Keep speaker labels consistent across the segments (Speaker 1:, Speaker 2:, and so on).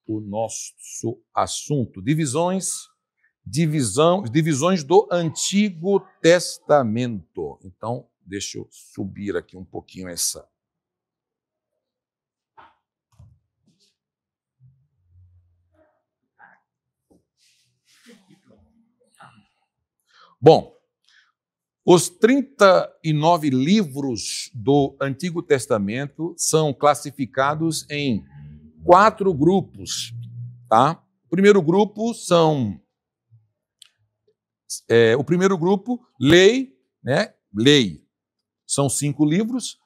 Speaker 1: O nosso assunto, divisões do Antigo Testamento. Então, deixa eu subir aqui um pouquinho essa. Bom, os 39 livros do Antigo Testamento são classificados em 4 grupos, tá? O primeiro grupo, lei, né? Lei. São 5 livros,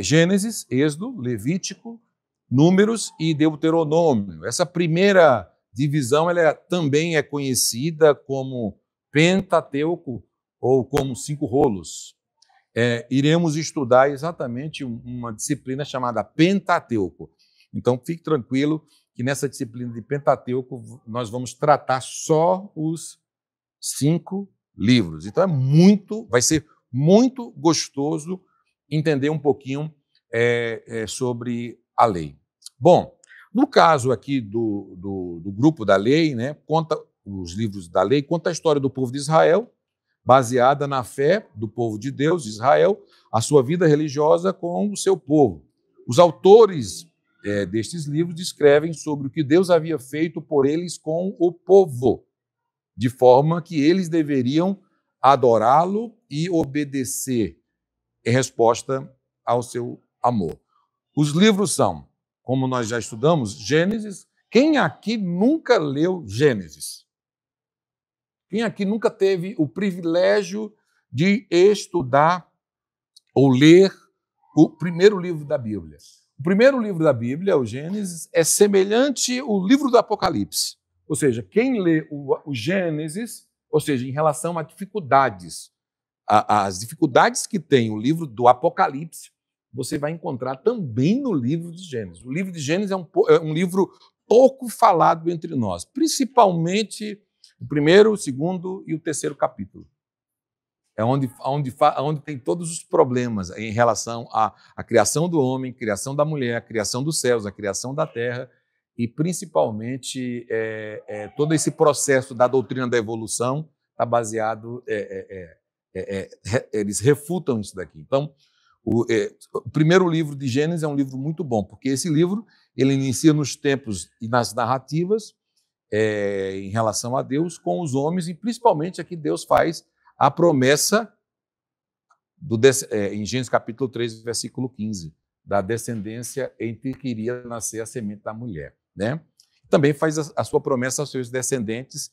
Speaker 1: Gênesis, Êxodo, Levítico, Números e Deuteronômio. Essa primeira divisão ela também é conhecida como Pentateuco ou como 5 rolos. Iremos estudar exatamente uma disciplina chamada Pentateuco. Então, fique tranquilo que nessa disciplina de Pentateuco nós vamos tratar só os 5 livros. Então, vai ser muito gostoso entender um pouquinho sobre a lei. Bom, no caso aqui do grupo da lei, né, os livros da lei, conta a história do povo de Israel, baseada na fé do povo de Deus, de Israel, a sua vida religiosa com o seu povo. Os autores destes livros descrevem sobre o que Deus havia feito por eles com o povo, de forma que eles deveriam adorá-lo e obedecer em resposta ao seu amor. Os livros são, como nós já estudamos, Gênesis. Quem aqui nunca leu Gênesis? Quem aqui nunca teve o privilégio de estudar ou ler o primeiro livro da Bíblia? O primeiro livro da Bíblia, o Gênesis, é semelhante ao livro do Apocalipse. Ou seja, quem lê o Gênesis, ou seja, em relação a dificuldades, as dificuldades que tem o livro do Apocalipse, você vai encontrar também no livro de Gênesis. O livro de Gênesis é um livro pouco falado entre nós, principalmente o primeiro, o segundo e o terceiro capítulo. É onde tem todos os problemas em relação à criação do homem, criação da mulher, a criação dos céus, a criação da terra e, principalmente, todo esse processo da doutrina da evolução está baseado... eles refutam isso daqui. Então, o primeiro livro de Gênesis é um livro muito bom, porque esse livro ele inicia nos tempos e nas narrativas em relação a Deus com os homens e, principalmente, aqui Deus faz a promessa, em Gênesis capítulo 3, versículo 15, da descendência entre que iria nascer a semente da mulher. Né? Também faz a sua promessa aos seus descendentes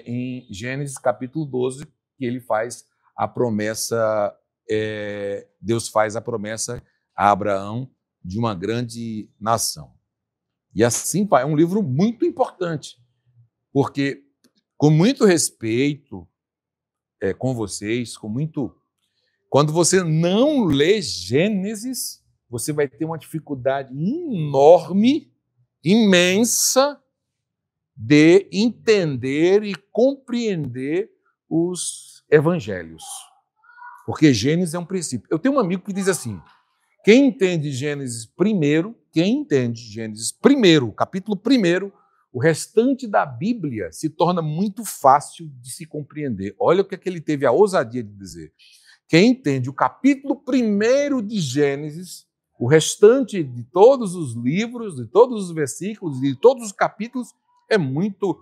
Speaker 1: em Gênesis capítulo 12, que ele faz a promessa, Deus faz a promessa a Abraão de uma grande nação. E assim, pai, é um livro muito importante, porque com muito respeito com vocês, quando você não lê Gênesis, você vai ter uma dificuldade enorme, imensa, de entender e compreender os evangelhos. Porque Gênesis é um princípio. Eu tenho um amigo que diz assim, quem entende Gênesis primeiro, capítulo 1, o restante da Bíblia se torna muito fácil de se compreender. Olha o que ele teve a ousadia de dizer. Quem entende o capítulo 1 de Gênesis, o restante de todos os livros, de todos os versículos, de todos os capítulos, é muito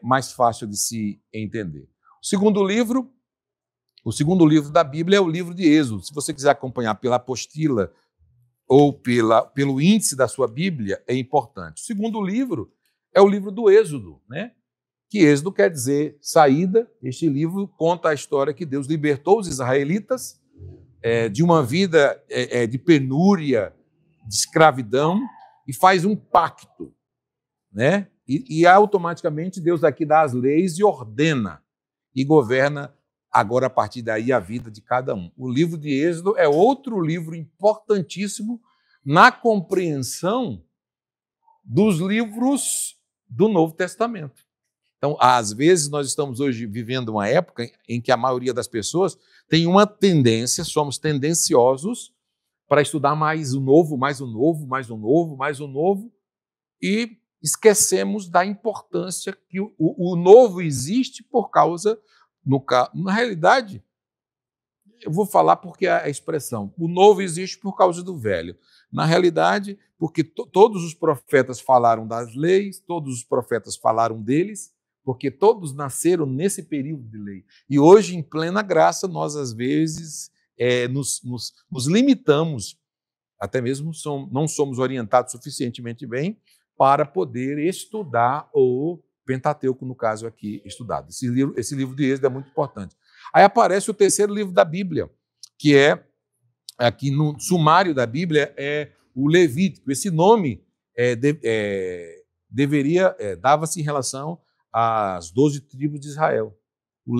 Speaker 1: mais fácil de se entender. O segundo livro da Bíblia é o livro de Êxodo. Se você quiser acompanhar pela apostila ou pelo índice da sua Bíblia, é importante. O segundo livro é o livro do Êxodo, né? Que Êxodo quer dizer saída. Este livro conta a história que Deus libertou os israelitas de uma vida de penúria, de escravidão, e faz um pacto, né? E automaticamente Deus aqui dá as leis e ordena e governa agora a partir daí a vida de cada um. O livro de Êxodo é outro livro importantíssimo na compreensão dos livros do Novo Testamento. Então, às vezes, nós estamos hoje vivendo uma época em que a maioria das pessoas tem uma tendência, somos tendenciosos para estudar mais o novo, mais o novo, mais o novo, mais o novo, e esquecemos da importância que o novo existe por causa, na realidade, eu vou falar porque a expressão, o novo existe por causa do velho. Na realidade, porque todos os profetas falaram das leis, todos os profetas falaram deles, porque todos nasceram nesse período de lei. E hoje, em plena graça, nós, às vezes, nos limitamos, até mesmo não somos orientados suficientemente bem para poder estudar o Pentateuco, no caso aqui, estudado. Esse livro de Êxodo é muito importante. Aí aparece o terceiro livro da Bíblia, que é, aqui no sumário da Bíblia, é o Levítico. Esse nome dava-se em relação às 12 tribos de Israel.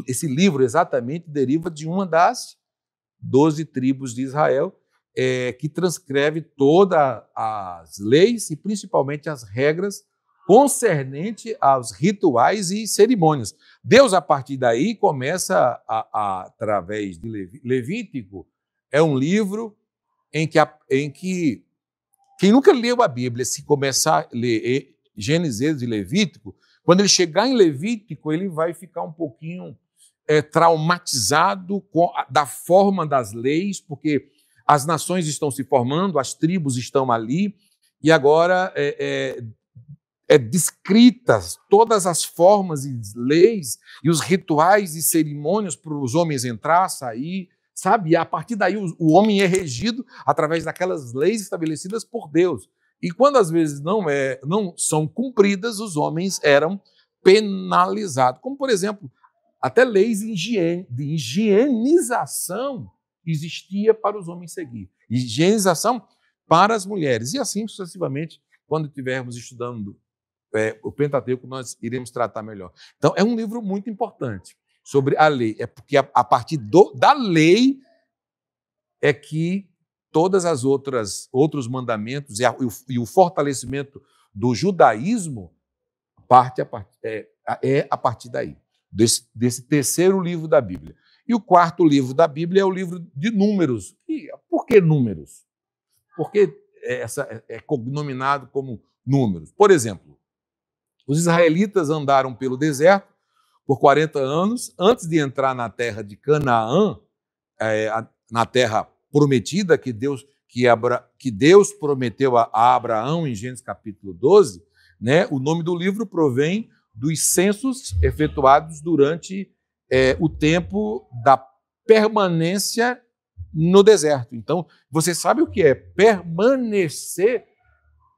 Speaker 1: Esse livro exatamente deriva de uma das 12 tribos de Israel, que transcreve todas as leis e principalmente as regras concernente aos rituais e cerimônias. Deus, a partir daí, começa, através de Levítico, é um livro em que quem nunca leu a Bíblia, se começar a ler Gênesis e Levítico, quando ele chegar em Levítico, ele vai ficar um pouquinho traumatizado da forma das leis, porque as nações estão se formando, as tribos estão ali, e agora descritas todas as formas e leis e os rituais e cerimônias para os homens entrar, sair, sabe? E a partir daí o homem é regido através daquelas leis estabelecidas por Deus. E quando às vezes não são cumpridas, os homens eram penalizados. Como, por exemplo, até leis de higienização existia para os homens seguir. Higienização para as mulheres. E assim sucessivamente, quando estivermos estudando o Pentateuco, nós iremos tratar melhor. Então, é um livro muito importante sobre a lei. É porque a partir da lei é que todas as outros mandamentos e o fortalecimento do judaísmo é a partir daí, desse terceiro livro da Bíblia. E o quarto livro da Bíblia é o livro de Números. E por que Números? Porque é cognominado como Números. Por exemplo, os israelitas andaram pelo deserto por 40 anos antes de entrar na terra de Canaã, na terra prometida que Deus prometeu a Abraão em Gênesis capítulo 12. Né? O nome do livro provém dos censos efetuados durante o tempo da permanência no deserto. Então, você sabe o que é permanecer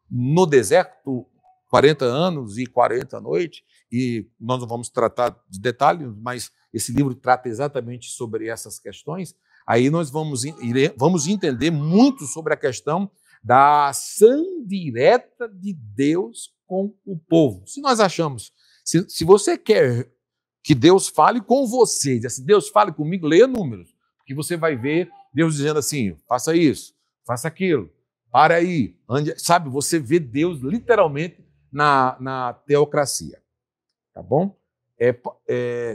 Speaker 1: no deserto 40 anos e 40 noites? E nós não vamos tratar de detalhes, mas esse livro trata exatamente sobre essas questões. Aí nós vamos entender muito sobre a questão da ação direta de Deus com o povo. Se nós achamos, se você quer que Deus fale com você, diz assim, Deus fale comigo, leia Números, porque você vai ver Deus dizendo assim, faça isso, faça aquilo, para aí, sabe? Você vê Deus literalmente na teocracia, tá bom?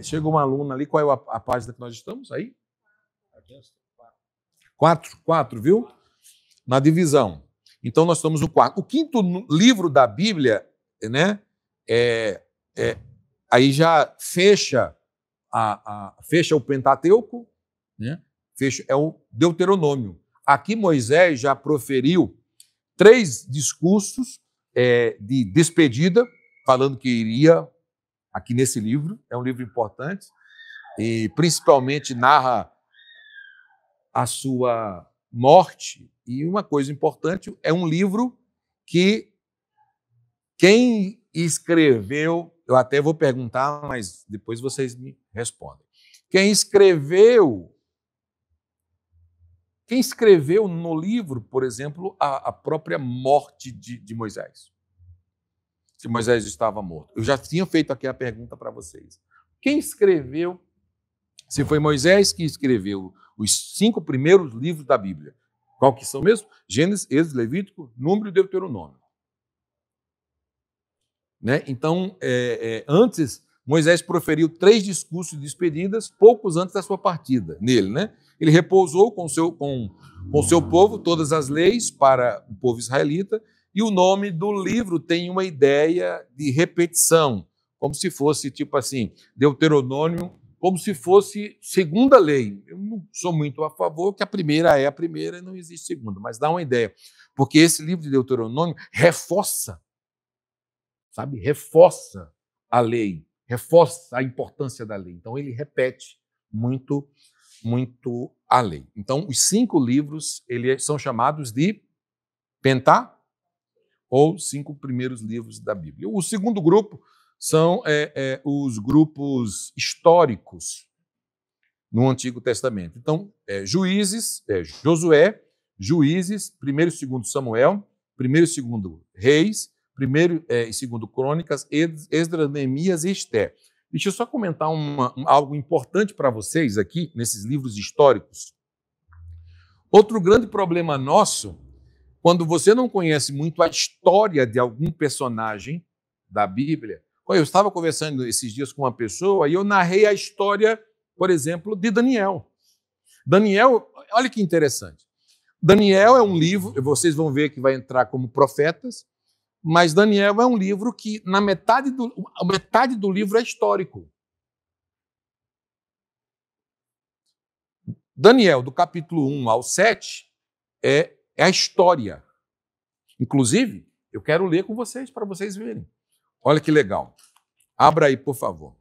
Speaker 1: Chegou uma aluna ali, qual é a página que nós estamos aí? 4, viu? Na divisão. Então, nós estamos no 4. O quinto livro da Bíblia, né, aí já fecha o Pentateuco, né, é o Deuteronômio. Aqui Moisés já proferiu 3 discursos de despedida, falando que iria, aqui nesse livro, é um livro importante, e principalmente narra a sua morte. E uma coisa importante, é um livro que quem escreveu, eu até vou perguntar, mas depois vocês me respondem. Quem escreveu no livro, por exemplo, a própria morte de Moisés? Se Moisés estava morto. Eu já tinha feito aqui a pergunta para vocês. Quem escreveu, se foi Moisés que escreveu os 5 primeiros livros da Bíblia? Qual que são mesmo? Gênesis, Êxodo, Levítico, Número e Deuteronômio. Né? Então, antes Moisés proferiu 3 discursos de despedidas poucos antes da sua partida nele, né? Ele repousou com seu povo todas as leis para o povo israelita, e o nome do livro tem uma ideia de repetição, como se fosse, tipo assim, Deuteronômio, como se fosse segunda lei. Eu não sou muito a favor que a primeira é a primeira e não existe segunda, mas dá uma ideia. Porque esse livro de Deuteronômio reforça, sabe? Reforça a lei, reforça a importância da lei. Então, ele repete muito, muito a lei. Então, os 5 livros eles são chamados de Pentá, ou 5 primeiros livros da Bíblia. O segundo grupo são os grupos históricos no Antigo Testamento. Então, Juízes, Josué, Juízes, 1º e 2º Samuel, 1º e 2º Reis, 1º e 2º Crônicas, Esdras, Neemias e Esté. Deixa eu só comentar algo importante para vocês aqui, nesses livros históricos. Outro grande problema nosso, quando você não conhece muito a história de algum personagem da Bíblia. Eu estava conversando esses dias com uma pessoa e eu narrei a história, por exemplo, de Daniel. Daniel, olha que interessante. Daniel é um livro, vocês vão ver que vai entrar como profetas, mas Daniel é um livro que, a metade do livro é histórico. Daniel, do capítulo 1 ao 7, é a história. Inclusive, eu quero ler com vocês, para vocês verem. Olha que legal. Abra aí, por favor.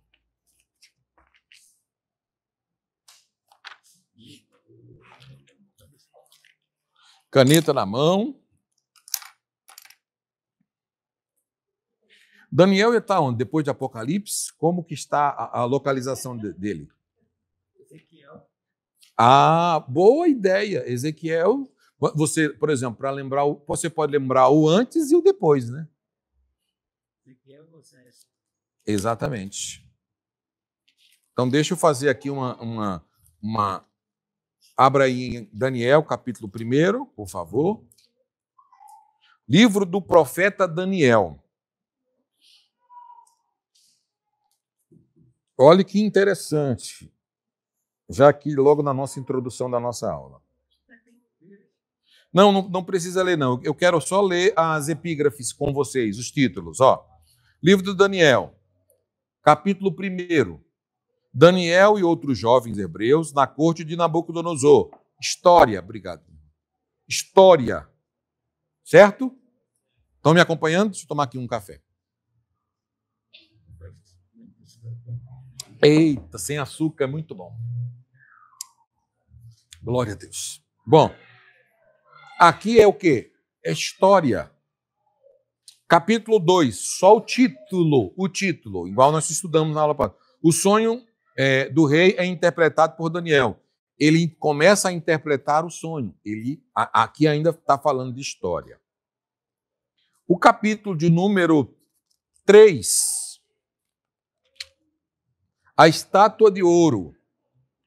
Speaker 1: Caneta na mão. Daniel está onde? Depois de Apocalipse, como que está a localização dele?
Speaker 2: Ezequiel.
Speaker 1: Ah, boa ideia. Ezequiel, você, por exemplo, para lembrar, você pode lembrar o antes e o depois, né?
Speaker 2: Ezequiel e Moisés.
Speaker 1: Exatamente. Então, deixa eu fazer aqui Abra aí em Daniel, capítulo 1, por favor. Livro do profeta Daniel. Olha que interessante. Já aqui, logo na nossa introdução da nossa aula. Não precisa ler, não. Eu quero só ler as epígrafes com vocês, os títulos. Ó. Livro do Daniel, capítulo 1. Daniel e outros jovens hebreus na corte de Nabucodonosor. História, obrigado. História. Certo? Estão me acompanhando? Deixa eu tomar aqui um café. Eita, sem açúcar é muito bom. Glória a Deus. Bom, aqui é o quê? É história. Capítulo 2, só o título, igual nós estudamos na aula passada. O sonho do rei é interpretado por Daniel. Ele começa a interpretar o sonho. Ele aqui ainda está falando de história. O capítulo de número 3, a estátua de ouro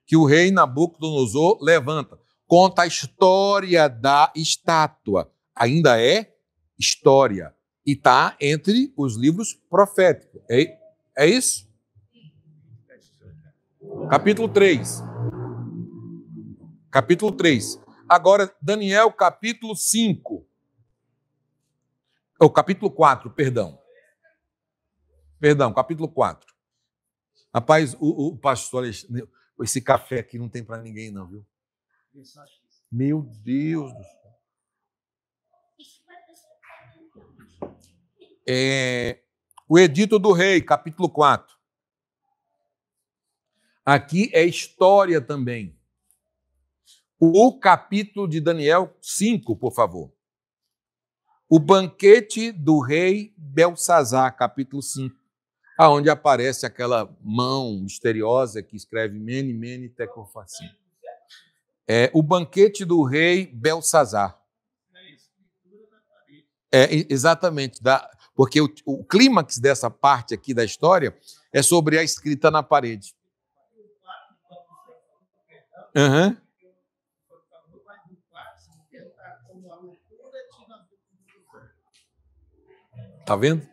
Speaker 1: que o rei Nabucodonosor levanta, conta a história da estátua. Ainda é história. E está entre os livros proféticos. É isso? Capítulo 3. Capítulo 3. Agora, Daniel, capítulo 5. Capítulo 4, perdão. Perdão, capítulo 4. Rapaz, o pastor, esse café aqui não tem para ninguém, não, viu? Meu Deus do céu. O Edito do Rei, capítulo 4. Aqui é história também. O capítulo de Daniel 5, por favor. O banquete do rei Belsazar, capítulo 5, aonde aparece aquela mão misteriosa que escreve Mene, Mene, Tekel, Parsim. O banquete do rei Belsazar. Exatamente, porque o clímax dessa parte aqui da história é sobre a escrita na parede. Uhum. Tá vendo?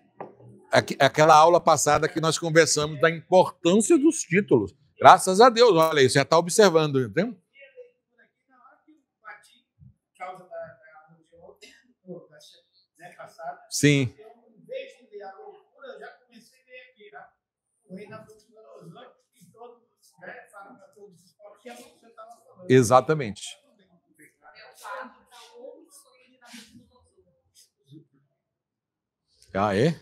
Speaker 1: Aquela aula passada que nós conversamos da importância dos títulos. Graças a Deus, olha aí, você já está observando, entendeu? Sim. Exatamente. Ah, é?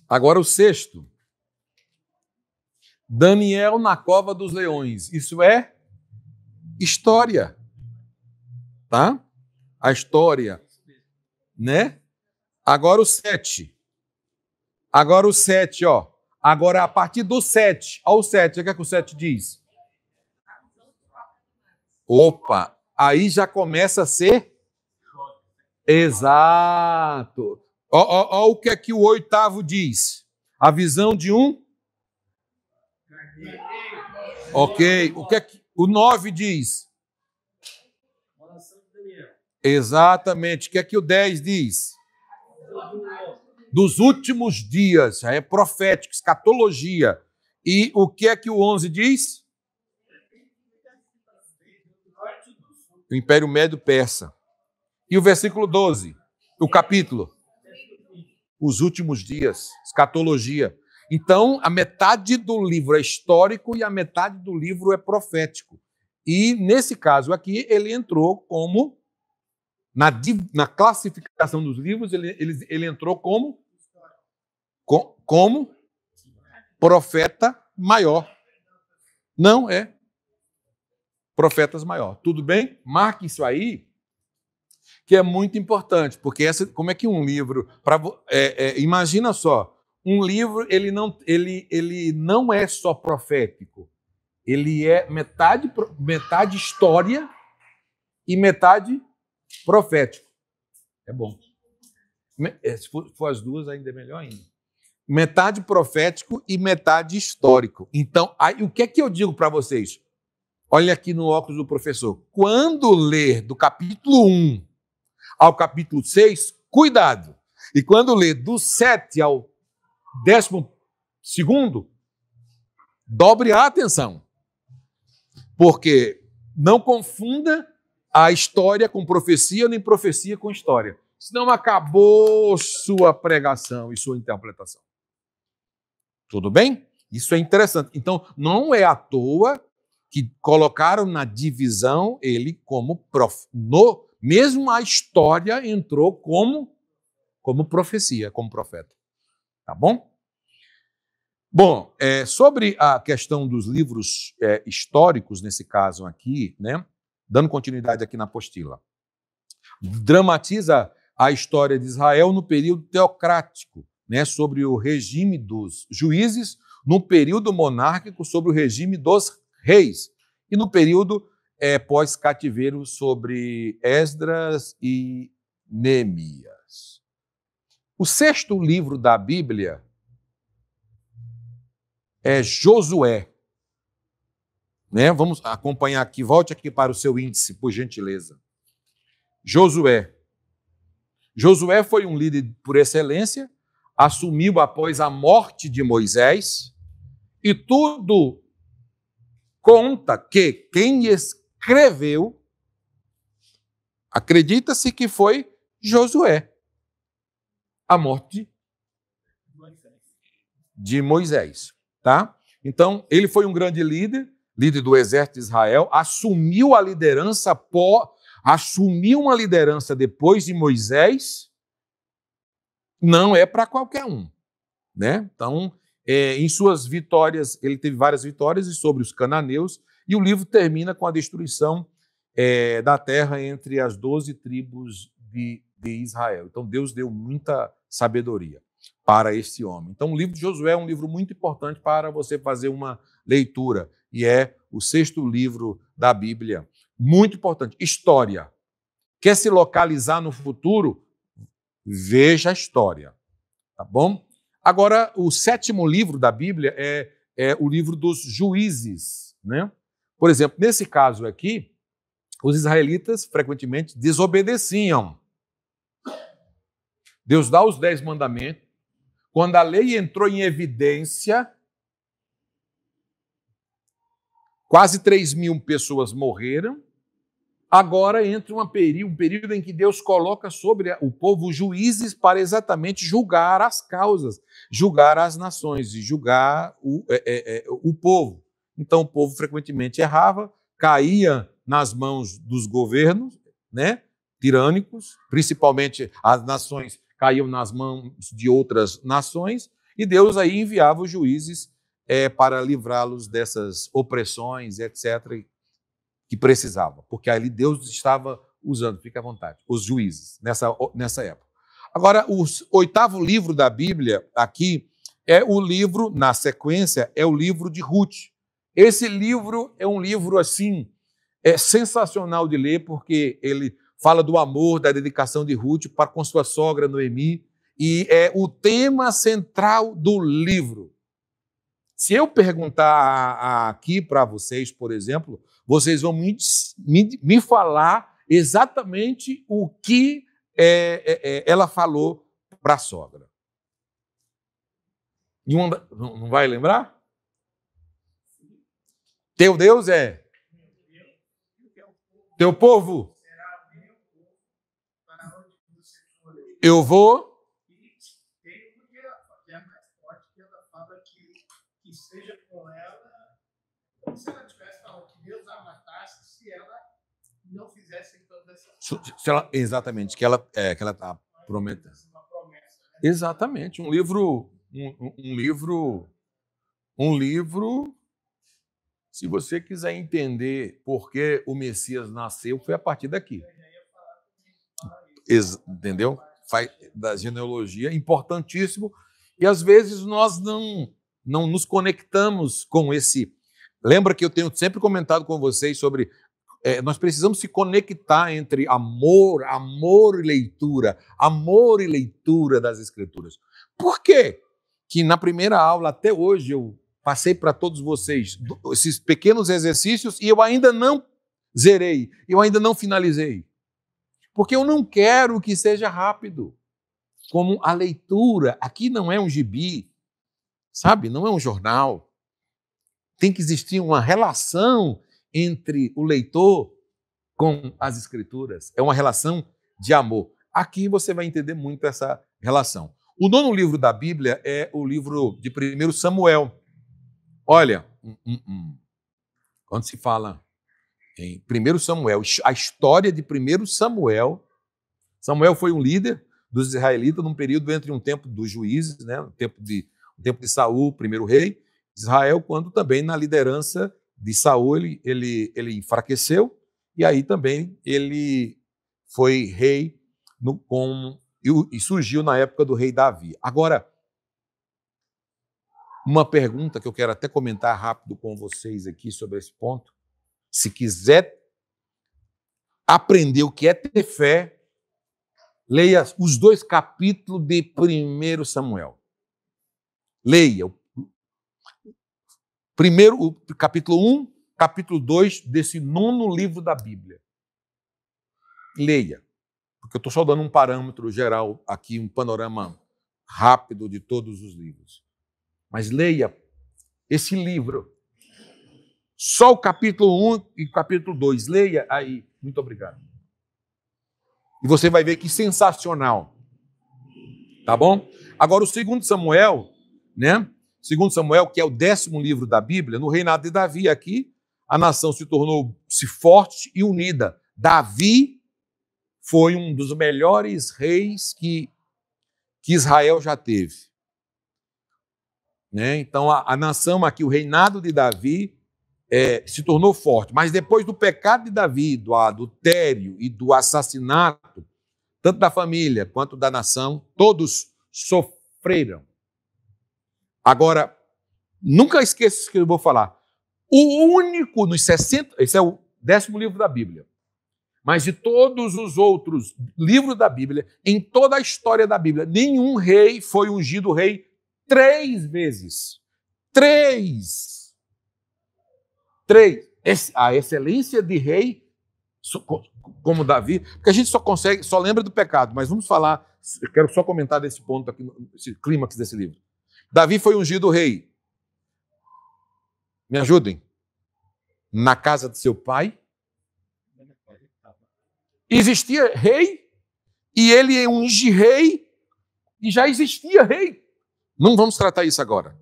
Speaker 1: Agora o sexto. Daniel na cova dos leões. Isso é história. Tá? A história, né? Agora o 7. Agora o 7, ó. Agora a partir do 7. Olha o 7, o que é que o 7 diz? Opa, aí já começa a ser exato. Ó, o que é que o 8º diz? A visão de um? Ok. O que é que o 9 diz? Exatamente. O que é que o 10 diz? Dos últimos dias. É profético, escatologia. E o que é que o 11 diz? O Império Médio Persa. E o versículo 12? O capítulo? Os últimos dias. Escatologia. Então, a metade do livro é histórico e a metade do livro é profético. E, nesse caso aqui, ele entrou como, na classificação dos livros, ele entrou como profeta maior. Não é profetas maior. Tudo bem? Marque isso aí, que é muito importante, porque como é que um livro... imagina só, um livro ele não é só profético, ele é metade história e metade profético. É bom. Se for as duas, ainda é melhor ainda. Metade profético e metade histórico. Então, aí, o que é que eu digo para vocês? Olha aqui no óculos do professor. Quando ler do capítulo 1 ao capítulo 6, cuidado. E quando ler do 7 ao 12º, dobre a atenção. Porque não confunda a história com profecia, nem profecia com história. Senão acabou sua pregação e sua interpretação. Tudo bem? Isso é interessante. Então, não é à toa que colocaram na divisão ele como mesmo a história entrou como profecia, como profeta. Tá bom? Bom, sobre a questão dos livros históricos, nesse caso aqui, né, dando continuidade aqui na apostila, dramatiza a história de Israel no período teocrático, né, sobre o regime dos juízes, no período monárquico, sobre o regime dos reis, e no período pós-cativeiro, sobre Esdras e Neemias. O 6º livro da Bíblia é Josué. Né? Vamos acompanhar aqui, volte aqui para o seu índice, por gentileza. Josué. Josué foi um líder por excelência, assumiu após a morte de Moisés, e tudo conta que quem escreveu, acredita-se que foi Josué, a morte de Moisés. Tá? Então, ele foi um grande líder do exército de Israel, assumiu uma liderança depois de Moisés, não é para qualquer um. Né? Então, em suas vitórias, ele teve várias vitórias sobre os cananeus, e o livro termina com a destruição da terra entre as 12 tribos de Israel. Então, Deus deu muita sabedoria para esse homem. Então, o livro de Josué é um livro muito importante para você fazer uma leitura, e é o 6º livro da Bíblia. Muito importante. História. Quer se localizar no futuro? Veja a história. Tá bom? Agora, o 7º livro da Bíblia é o livro dos juízes. Né? Por exemplo, nesse caso aqui, os israelitas frequentemente desobedeciam. Deus dá os 10 mandamentos. Quando a lei entrou em evidência, quase 3.000 pessoas morreram. Agora entra um período em que Deus coloca sobre o povo juízes para exatamente julgar as causas, julgar as nações e julgar o povo. Então o povo frequentemente errava, caía nas mãos dos governos, né, tirânicos, principalmente as nações caíam nas mãos de outras nações, e Deus aí enviava os juízes para livrá-los dessas opressões, etc., que precisava, porque ali Deus estava usando, fica à vontade, os juízes nessa época. Agora, o 8º livro da Bíblia aqui é o livro, na sequência, é o livro de Ruth. Esse livro é um livro, assim, sensacional de ler, porque ele fala do amor, da dedicação de Ruth para com sua sogra Noemi, e é o tema central do livro. Se eu perguntar aqui para vocês, por exemplo, vocês vão me falar exatamente o que ela falou para a sogra. Não vai lembrar? Teu Deus é teu povo. Eu vou.
Speaker 2: Seja com ela, se ela tivesse falado que Deus a matasse, se ela não fizesse todas essas
Speaker 1: Exatamente, que ela está prometendo.
Speaker 2: uma promessa, né?
Speaker 1: Exatamente, um livro, se você quiser entender por que o Messias nasceu, foi a partir daqui. Entendeu? Da genealogia, importantíssimo, e às vezes nós não nos conectamos com esse... Lembra que eu tenho sempre comentado com vocês sobre... nós precisamos se conectar entre amor e leitura das Escrituras. Por quê que na primeira aula, até hoje, eu passei para todos vocês esses pequenos exercícios e eu ainda não zerei, eu ainda não finalizei? Porque eu não quero que seja rápido. Como a leitura, aqui não é um gibi, sabe? Não é um jornal. Tem que existir uma relação entre o leitor com as Escrituras. É uma relação de amor. Aqui você vai entender muito essa relação. O 9º livro da Bíblia é o livro de 1 Samuel. Olha, quando se fala em 1 Samuel, a história de 1 Samuel, Samuel foi um líder dos israelitas num período entre um tempo dos juízes, né, o tempo de Saul, primeiro rei de Israel, quando também na liderança de Saul ele enfraqueceu, e aí também ele foi rei e surgiu na época do rei Davi. Agora, uma pergunta que eu quero até comentar rápido com vocês aqui sobre esse ponto. Se quiser aprender o que é ter fé, leia os 2 capítulos de 1 Samuel. Leia o capítulo 1, capítulo 2 desse 9º livro da Bíblia. Leia, porque eu estou só dando um parâmetro geral aqui, um panorama rápido de todos os livros. Mas leia esse livro. Só o capítulo 1 e o capítulo 2. Leia aí. Muito obrigado. E você vai ver que sensacional. Tá bom? Agora, o 2 Samuel, né? 2 Samuel, que é o 10º livro da Bíblia, no reinado de Davi aqui, a nação se tornou-se forte e unida. Davi foi um dos melhores reis que Israel já teve. Né? Então, a nação aqui, o reinado de Davi, se tornou forte. Mas depois do pecado de Davi, do adultério e do assassinato, tanto da família quanto da nação, todos sofreram. Agora, nunca esqueça o que eu vou falar. O único nos 60... Esse é o 10º livro da Bíblia. Mas de todos os outros livros da Bíblia, em toda a história da Bíblia, nenhum rei foi ungido rei 3 vezes. 3. A excelência de rei como Davi, porque a gente só lembra do pecado, mas vamos falar, eu quero só comentar desse ponto aqui, esse clímax desse livro. Davi foi ungido rei. Me ajudem. Na casa de seu pai, existia rei, e ele unge rei, e já existia rei. Não vamos tratar isso agora.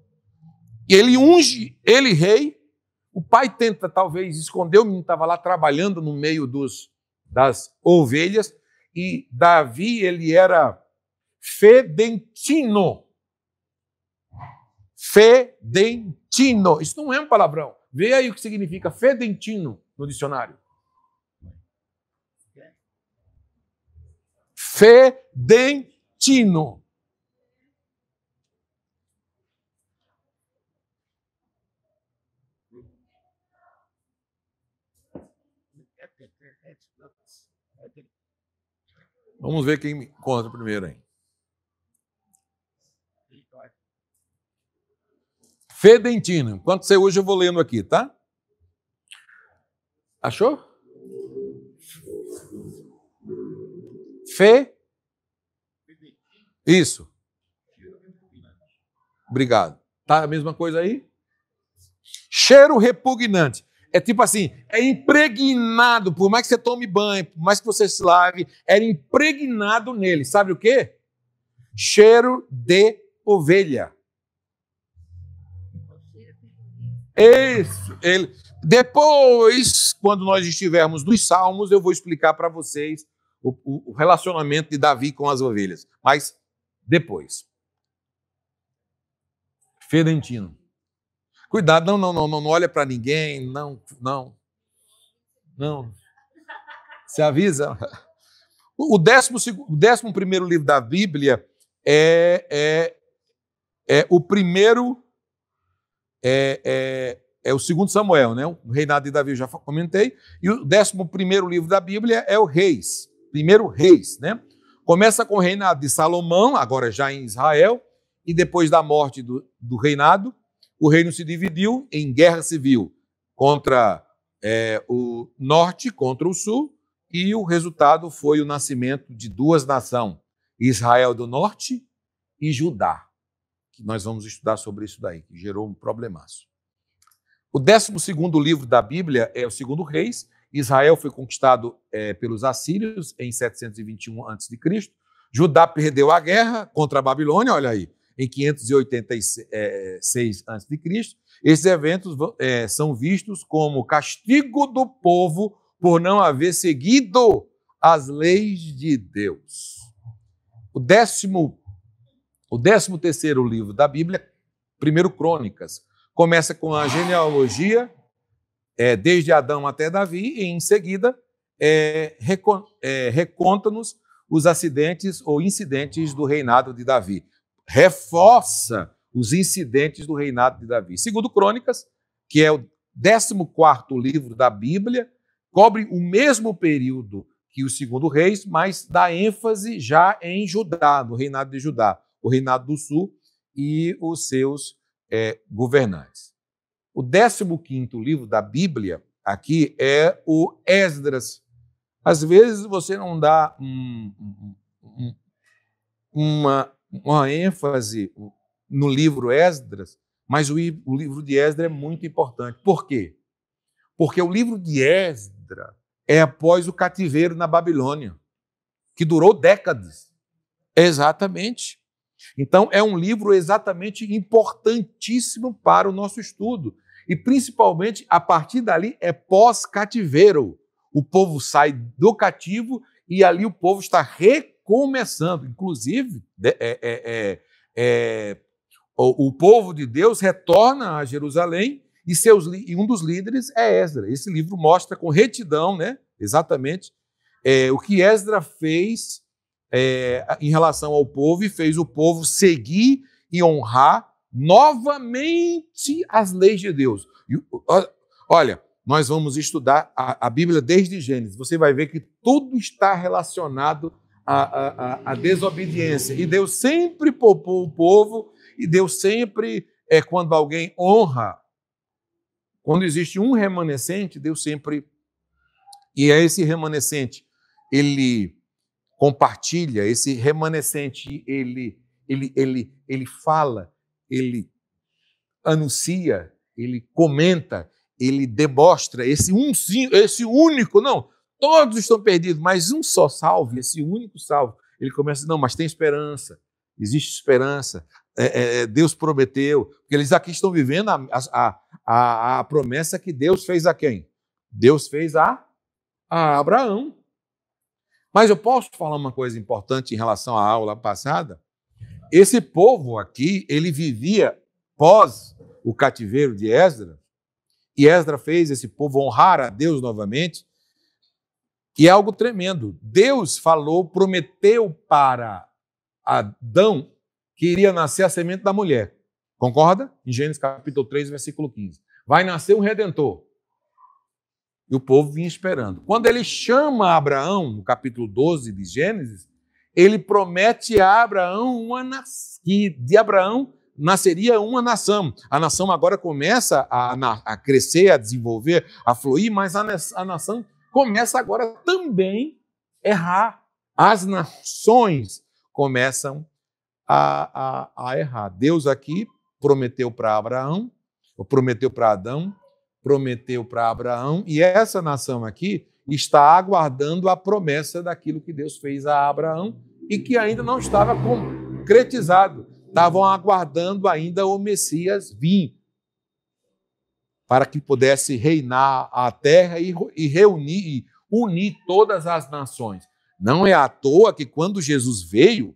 Speaker 1: Ele unge ele rei, o pai tenta talvez esconder, o menino estava lá trabalhando no meio das ovelhas, e Davi, ele era fedentino. Fedentino. Isso não é um palavrão. Vê aí o que significa fedentino no dicionário. Fedentino. Vamos ver quem encontra primeiro aí. Fedentino. Enquanto você usa, eu vou lendo aqui, tá? Achou? Isso. Obrigado. Tá a mesma coisa aí? Cheiro repugnante. É tipo assim, é impregnado, por mais que você tome banho, por mais que você se lave, era impregnado nele. Sabe o quê? Cheiro de ovelha. Isso. Depois, quando nós estivermos nos Salmos, eu vou explicar para vocês o relacionamento de Davi com as ovelhas. Mas depois. Fedentino. Cuidado, não olha para ninguém, não. Se avisa. O 11º livro da Bíblia é o primeiro, é o 2 Samuel, né? O reinado de Davi eu já comentei, e o 11º livro da Bíblia é o Reis, primeiro Reis, né? Começa com o reinado de Salomão, agora já em Israel, e depois da morte do reinado, o reino se dividiu em guerra civil contra o norte, contra o sul, e o resultado foi o nascimento de duas nações, Israel do norte e Judá, que nós vamos estudar sobre isso daí, que gerou um problemaço. O 12º livro da Bíblia é o 2 Reis. Israel foi conquistado pelos assírios em 721 a.C. Judá perdeu a guerra contra a Babilônia, olha aí, em 586 a.C. Esses eventos são vistos como castigo do povo por não haver seguido as leis de Deus. O 13º livro da Bíblia, 1 Crônicas, começa com a genealogia, desde Adão até Davi, e em seguida reconta-nos os acidentes ou incidentes do reinado de Davi. Reforça os incidentes do reinado de Davi. 2 Crônicas, que é o 14º livro da Bíblia, cobre o mesmo período que o 2 Reis, mas dá ênfase já em Judá, no reinado de Judá, o reinado do sul e os seus governantes. O 15º livro da Bíblia, aqui, é o Esdras. Às vezes você não dá uma ênfase no livro Esdras, mas o livro de Esdras é muito importante. Por quê? Porque o livro de Esdras é após o cativeiro na Babilônia, que durou décadas. Exatamente. Então, é um livro exatamente importantíssimo para o nosso estudo. E, principalmente, a partir dali, é pós-cativeiro. O povo sai do cativo e ali o povo está recomeçando. Inclusive, o povo de Deus retorna a Jerusalém e um dos líderes é Esdras. Esse livro mostra com retidão, né, exatamente, o que Esdras fez em relação ao povo e fez o povo seguir e honrar novamente as leis de Deus. Olha, nós vamos estudar a Bíblia desde Gênesis. Você vai ver que tudo está relacionado à desobediência. E Deus sempre poupou o povo, e Deus sempre, quando alguém honra, quando existe um remanescente, Deus sempre E é esse remanescente, ele compartilha, esse remanescente, ele fala, ele anuncia, ele comenta, ele demonstra esse único, não, todos estão perdidos, mas um só salvo, esse único salvo. Ele começa, não, mas tem esperança, existe esperança, Deus prometeu, porque eles aqui estão vivendo a promessa que Deus fez a quem? Deus fez a Abraão. Mas eu posso falar uma coisa importante em relação à aula passada? Esse povo aqui, ele vivia pós o cativeiro de Esdras, e Esdras fez esse povo honrar a Deus novamente, e é algo tremendo. Deus falou, prometeu para Adão que iria nascer a semente da mulher. Concorda? Em Gênesis capítulo 3, versículo 15. Vai nascer um redentor. E o povo vinha esperando. Quando ele chama Abraão, no capítulo 12 de Gênesis, ele promete a Abraão que de Abraão nasceria uma nação. A nação agora começa a crescer, a desenvolver, a fluir, mas a nação começa agora também a errar. As nações começam a errar. Deus aqui prometeu para Abraão, prometeu para Adão, prometeu para Abraão, e essa nação aqui está aguardando a promessa daquilo que Deus fez a Abraão e que ainda não estava concretizado. Estavam aguardando ainda o Messias vir para que pudesse reinar a terra e unir todas as nações. Não é à toa que quando Jesus veio,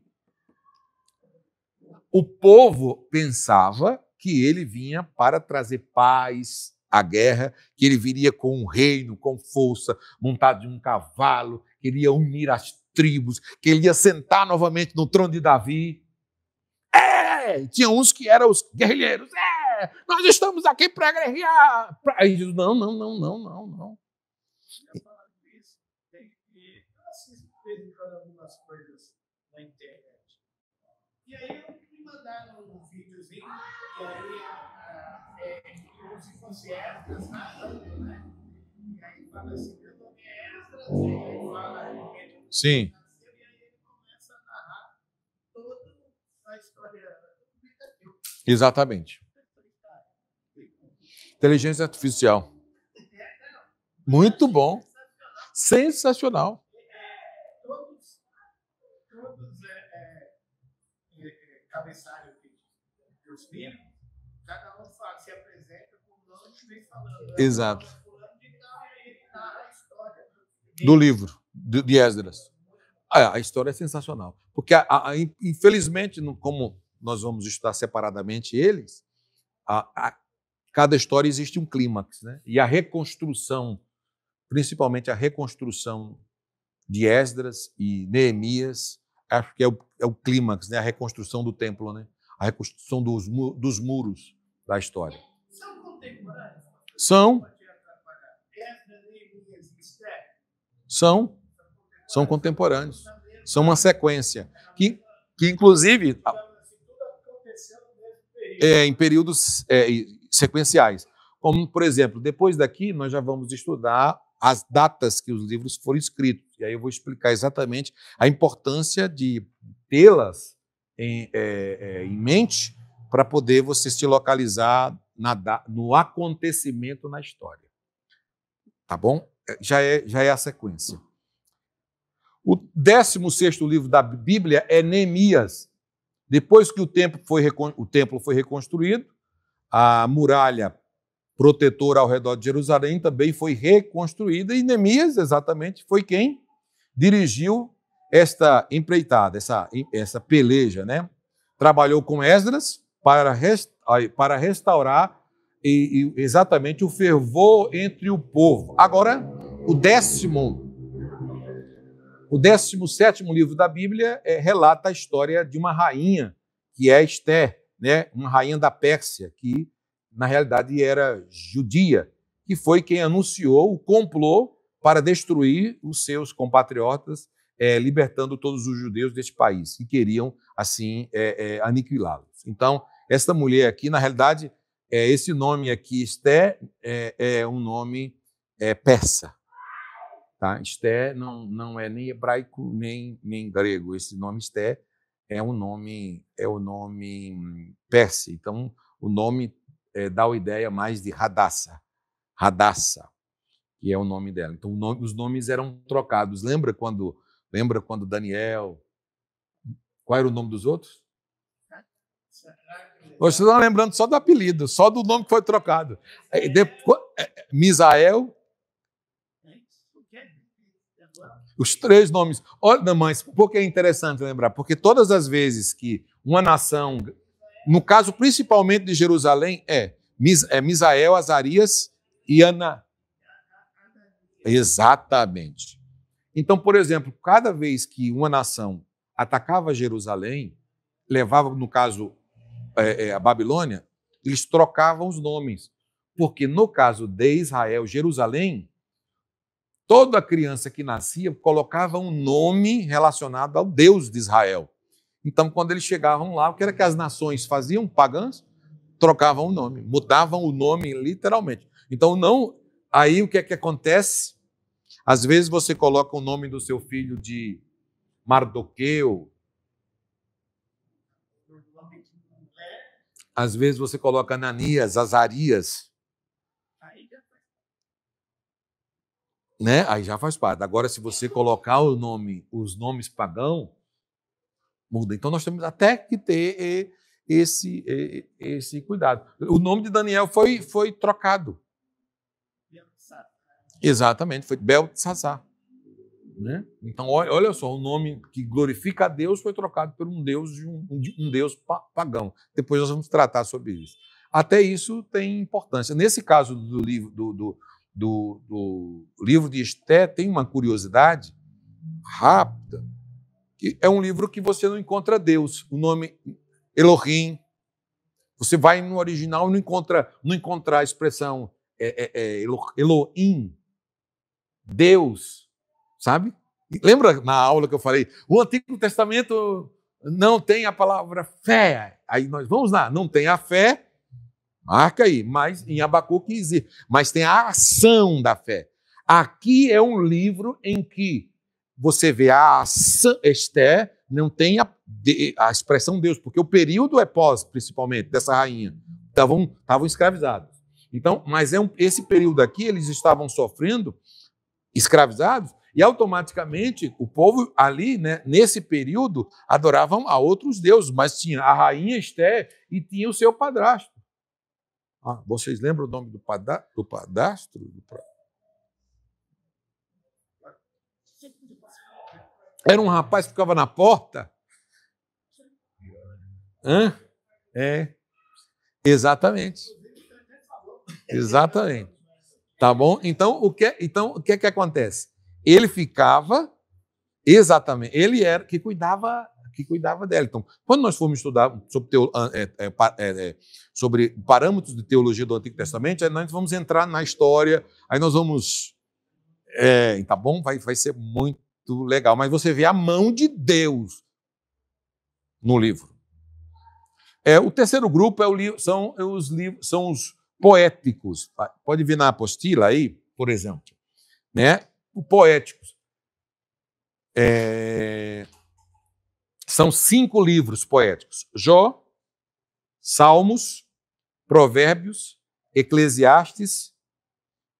Speaker 1: o povo pensava que ele vinha para trazer paz à guerra, que ele viria com um reino, com força, montado de um cavalo, que ele ia unir as tribos, que ele ia sentar novamente no trono de Davi. Tinha uns que eram os guerrilheiros. Nós estamos aqui para guerrear. Aí Jesus, não.
Speaker 2: Eu assisto de vez em quando algumas coisas na internet. E aí me mandaram um videozinho, e aí como se fosse Esdras narrando, né? E aí fala assim, meu nome é Esdras, e aí fala...
Speaker 1: Sim.
Speaker 2: E aí ele começa a narrar toda a história.
Speaker 1: Exatamente. Inteligência artificial. Muito bom. Sensacional.
Speaker 2: Todos cabeçalho dos livros, cada um se apresenta com o nome que vem falando.
Speaker 1: Exato.
Speaker 2: Ele narra a história
Speaker 1: do livro de Esdras. A história é sensacional. Porque, infelizmente, como nós vamos estudar separadamente eles, cada história existe um clímax, né? E a reconstrução, principalmente a reconstrução de Esdras e Neemias, acho que é o clímax, né? A reconstrução do templo, né? A reconstrução dos muros da história.
Speaker 2: São contemporâneos?
Speaker 1: São. São contemporâneos. São uma sequência que inclusive, em períodos sequenciais. Como, por exemplo, depois daqui nós já vamos estudar as datas que os livros foram escritos. E aí eu vou explicar exatamente a importância de tê-las em mente para poder você se localizar no acontecimento na história. Tá bom? Já é a sequência. O 16º livro da Bíblia é Neemias. Depois que o templo foi reconstruído, a muralha protetora ao redor de Jerusalém também foi reconstruída, e Neemias, exatamente, foi quem dirigiu esta empreitada, essa peleja, né? Trabalhou com Esdras para restaurar exatamente o fervor entre o povo. Agora, o 17º livro da Bíblia relata a história de uma rainha, que é Esther, né? Uma rainha da Pérsia, que na realidade era judia, que foi quem anunciou o complô para destruir os seus compatriotas, libertando todos os judeus deste país, que queriam, assim, aniquilá-los. Então, essa mulher aqui, na realidade, esse nome aqui, Esther, é um nome persa. Tá? Esté não é nem hebraico nem grego. Esse nome Esté é o nome persa. Então, o nome dá a ideia mais de Hadassah, que é o nome dela. Então, os nomes eram trocados. Lembra quando Daniel... Qual era o nome dos outros? Vocês estão lembrando só do apelido, só do nome que foi trocado. Misael... Os 3 nomes. Olha, mas por que é interessante lembrar? Porque todas as vezes que uma nação, no caso principalmente de Jerusalém, Misael, Azarias e Ana. Exatamente. Então, por exemplo, cada vez que uma nação atacava Jerusalém, levava, no caso, a Babilônia, eles trocavam os nomes. Porque no caso de Israel, Jerusalém, toda criança que nascia colocava um nome relacionado ao Deus de Israel. Então, quando eles chegavam lá, o que era que as nações faziam? Pagãs? Trocavam o nome, mudavam o nome literalmente. Então, aí o que é que acontece? Às vezes você coloca o nome do seu filho de Mardoqueu. Às vezes você coloca Ananias, Azarias. Né? Aí já faz parte. Agora, se você colocar os nomes pagãos, muda. Então, nós temos até que ter esse cuidado. O nome de Daniel foi trocado. Exatamente, foi Beltesazar. Né? Então, olha só, o nome que glorifica a Deus foi trocado por um Deus um Deus pagão. Depois nós vamos tratar sobre isso. Até isso tem importância. Nesse caso do livro do livro de Esté, tem uma curiosidade rápida, que é um livro que você não encontra Deus, o nome Elohim. Você vai no original e não encontra a expressão Elohim, Deus, sabe? Lembra na aula que eu falei, o Antigo Testamento não tem a palavra fé. Aí nós vamos lá, não tem a fé, marca aí, mas em Abacuque existe, mas tem a ação da fé. Aqui é um livro em que você vê a ação, Esté não tem a expressão Deus, porque o período é pós, principalmente, dessa rainha. Estavam escravizados. Então, mas esse período aqui, eles estavam sofrendo, escravizados, e automaticamente o povo ali, né, nesse período, adoravam a outros deuses, mas tinha a rainha Esté e tinha o seu padrasto. Vocês lembram o nome do padrasto? Era um rapaz que ficava na porta. Exatamente. Exatamente. Tá bom? Então, o que acontece? Ele ficava, exatamente, ele era que cuidava dela. Então, quando nós formos estudar sobre parâmetros de teologia do Antigo Testamento, aí nós vamos entrar na história, aí nós vamos... tá bom? Vai ser muito legal. Mas você vê a mão de Deus no livro. O terceiro grupo são os poéticos. Pode vir na apostila aí, por exemplo. Né? Os poéticos. São 5 livros poéticos. Jó, Salmos, Provérbios, Eclesiastes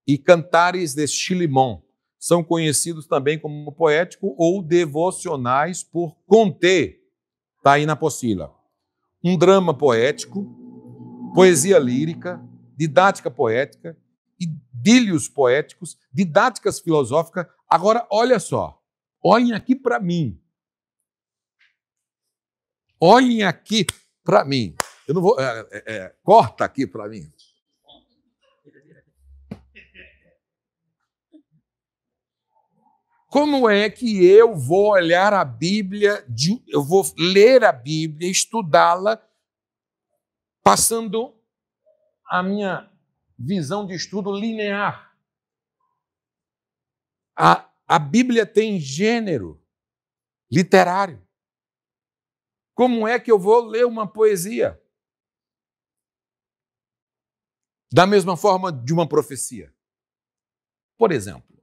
Speaker 1: e Cantares de Chilimon. São conhecidos também como poético ou devocionais por conter. Está aí na apostila. Um drama poético, poesia lírica, didática poética, idílios poéticos, didáticas filosóficas. Agora, olha só, olhem aqui para mim. Olhem aqui para mim. Eu não vou... corta aqui para mim. Como é que eu vou olhar a Bíblia, eu vou ler a Bíblia, estudá-la, passando a minha visão de estudo linear? A Bíblia tem gênero literário. Como é que eu vou ler uma poesia? Da mesma forma de uma profecia. Por exemplo,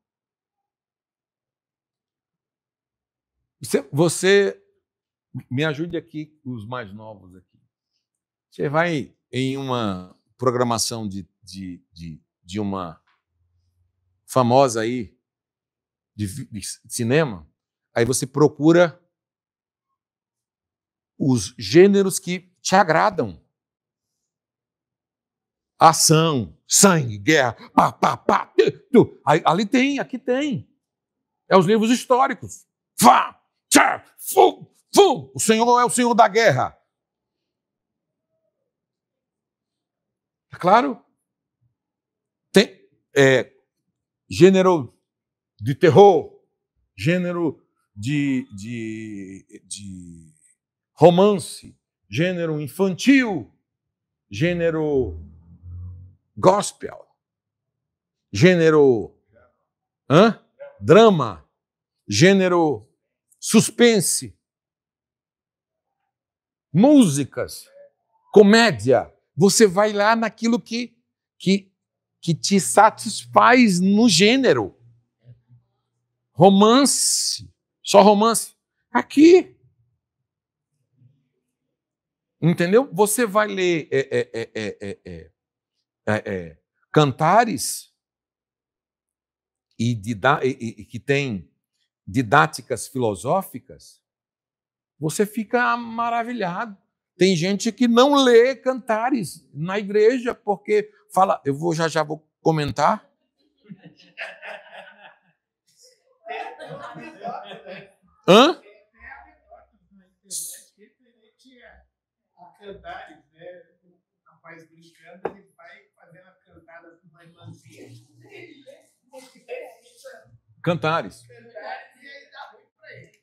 Speaker 1: Você me ajude aqui, os mais novos aqui. Você vai em uma programação de uma famosa aí, de cinema, aí você procura os gêneros que te agradam. Ação, sangue, guerra, pá, pá, pá. Ali tem, aqui tem. É os livros históricos. Fá, tchá, fu, fu. O Senhor é o Senhor da guerra. É claro. Tem gênero de terror, gênero de romance, gênero infantil, gênero gospel, gênero drama, gênero suspense, músicas, comédia. Você vai lá naquilo que te satisfaz no gênero. Romance, só romance. Aqui. Entendeu? Você vai ler cantares e que tem didáticas filosóficas, você fica maravilhado. Tem gente que não lê cantares na igreja porque fala, já vou comentar. Hã?
Speaker 2: Cantares, né? O rapaz brincando, ele vai fazendo a cantada com uma irmãzinha.
Speaker 1: Cantares.
Speaker 2: E aí dá ruim para ele.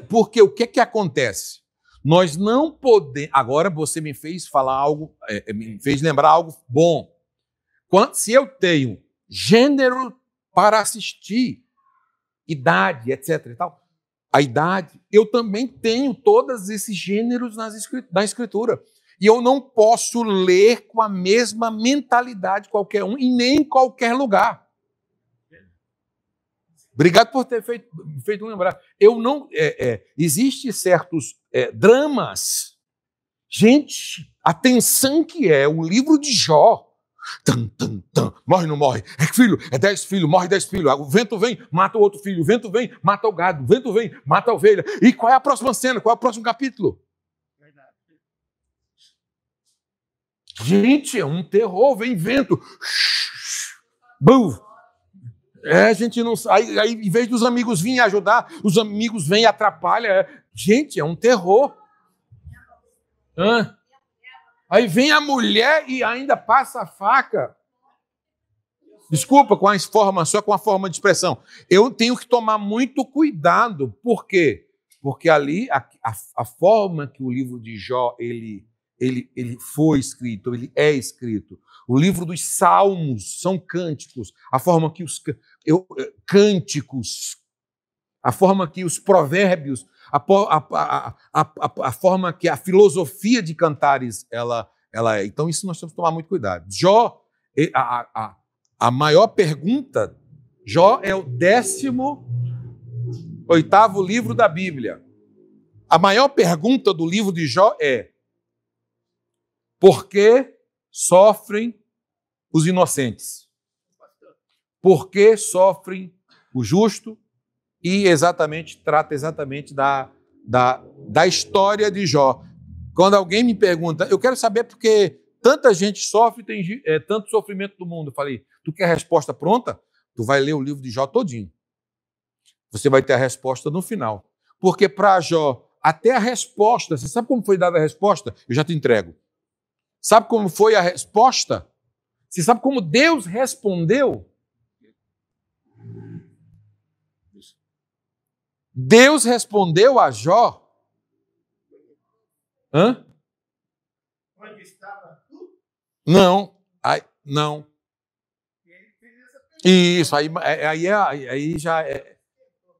Speaker 1: Porque o que acontece? Nós não podemos. Agora você me fez falar algo, me fez lembrar algo bom. Se eu tenho gênero para assistir, idade, etc. e tal, a idade, eu também tenho todos esses gêneros na Escritura. E eu não posso ler com a mesma mentalidade qualquer um e nem em qualquer lugar. Obrigado por ter feito lembrar. Eu não. Existem certos dramas. Gente, atenção que é o livro de Jó. Morre, não morre. É 10 filhos, morre 10 filhos. O vento vem, mata o outro filho. O vento vem, mata o gado. O vento vem, mata a ovelha. E qual é a próxima cena? Qual é o próximo capítulo? Gente, é um terror. Vem vento. A gente não sabe. Aí, em vez dos amigos virem ajudar, os amigos vêm e atrapalham. Gente, é um terror. Aí vem a mulher e ainda passa a faca. Desculpa, só com a forma de expressão. Eu tenho que tomar muito cuidado. Por quê? Porque ali, a forma que o livro de Jó ele foi escrito, ele é escrito. O livro dos Salmos são cânticos. A forma que cânticos, a forma que os provérbios, a forma que a filosofia de cantares ela é. Então, isso nós temos que tomar muito cuidado. Jó, a maior pergunta, Jó é o 18º livro da Bíblia. A maior pergunta do livro de Jó é: por que sofrem os inocentes? Por que sofrem o justo? E trata exatamente da história de Jó. Quando alguém me pergunta, eu quero saber por que tanta gente sofre, tem tanto sofrimento do mundo. Eu falei, tu quer a resposta pronta? Tu vai ler o livro de Jó todinho. Você vai ter a resposta no final. Porque para Jó, até a resposta, você sabe como foi dada a resposta? Eu já te entrego. Sabe como foi a resposta? Você sabe como Deus respondeu? Deus respondeu a Jó.
Speaker 2: Onde estava tu?
Speaker 1: Não. Não. Isso, aí já é.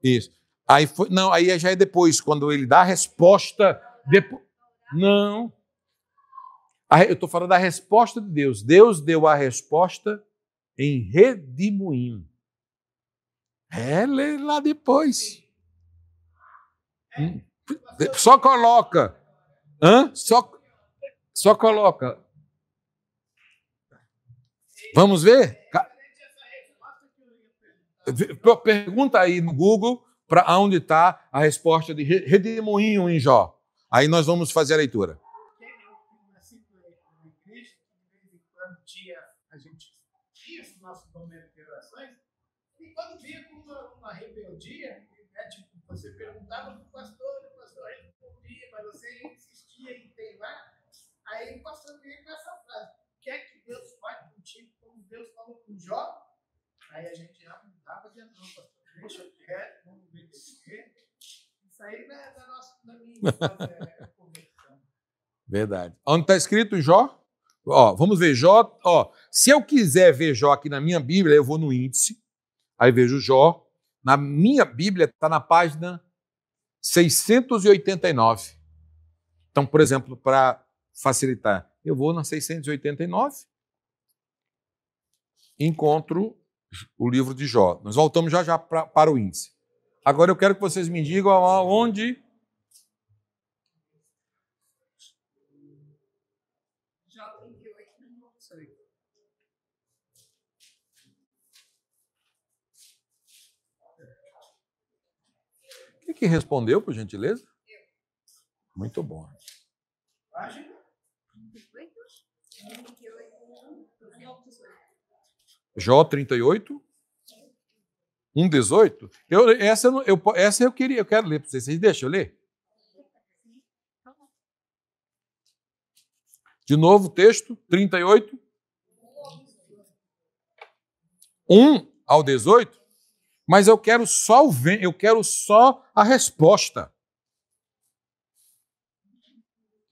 Speaker 1: Isso. Aí foi, não, aí já é depois, quando ele dá a resposta. Não. Eu estou falando da resposta de Deus. Deus deu a resposta em Redemoinho. Lê lá depois. Só coloca. Hã? Só coloca. Vamos ver? Pergunta aí no Google para onde está a resposta de redemoinho em Jó. Aí nós vamos fazer a leitura.
Speaker 2: A gente tinha esse nosso momento de orações, e quando via uma rebeldia, né, tipo, você perguntava para o pastor respondia, mas você insistia em teimar, aí o pastor vinha com essa frase: quer que Deus fale contigo como Deus falou com Jó? Aí a gente já mudava de novo, pastor, deixa quieto, vamos obedecer. Isso aí não é da minha conversão.
Speaker 1: Verdade. Onde está escrito Jó? Ó, vamos ver Jó. Ó, se eu quiser ver Jó aqui na minha Bíblia, eu vou no índice, aí vejo Jó. Na minha Bíblia está na página 689. Então, por exemplo, para facilitar, eu vou na 689, encontro o livro de Jó. Nós voltamos já para o índice. Agora eu quero que vocês me digam aonde... O que respondeu, por gentileza? Muito bom. Jó 38, 1:18. Essa eu quero ler para vocês. Vocês deixam eu ler? De novo, o texto, 38, 1 ao 18. Mas eu quero só a resposta.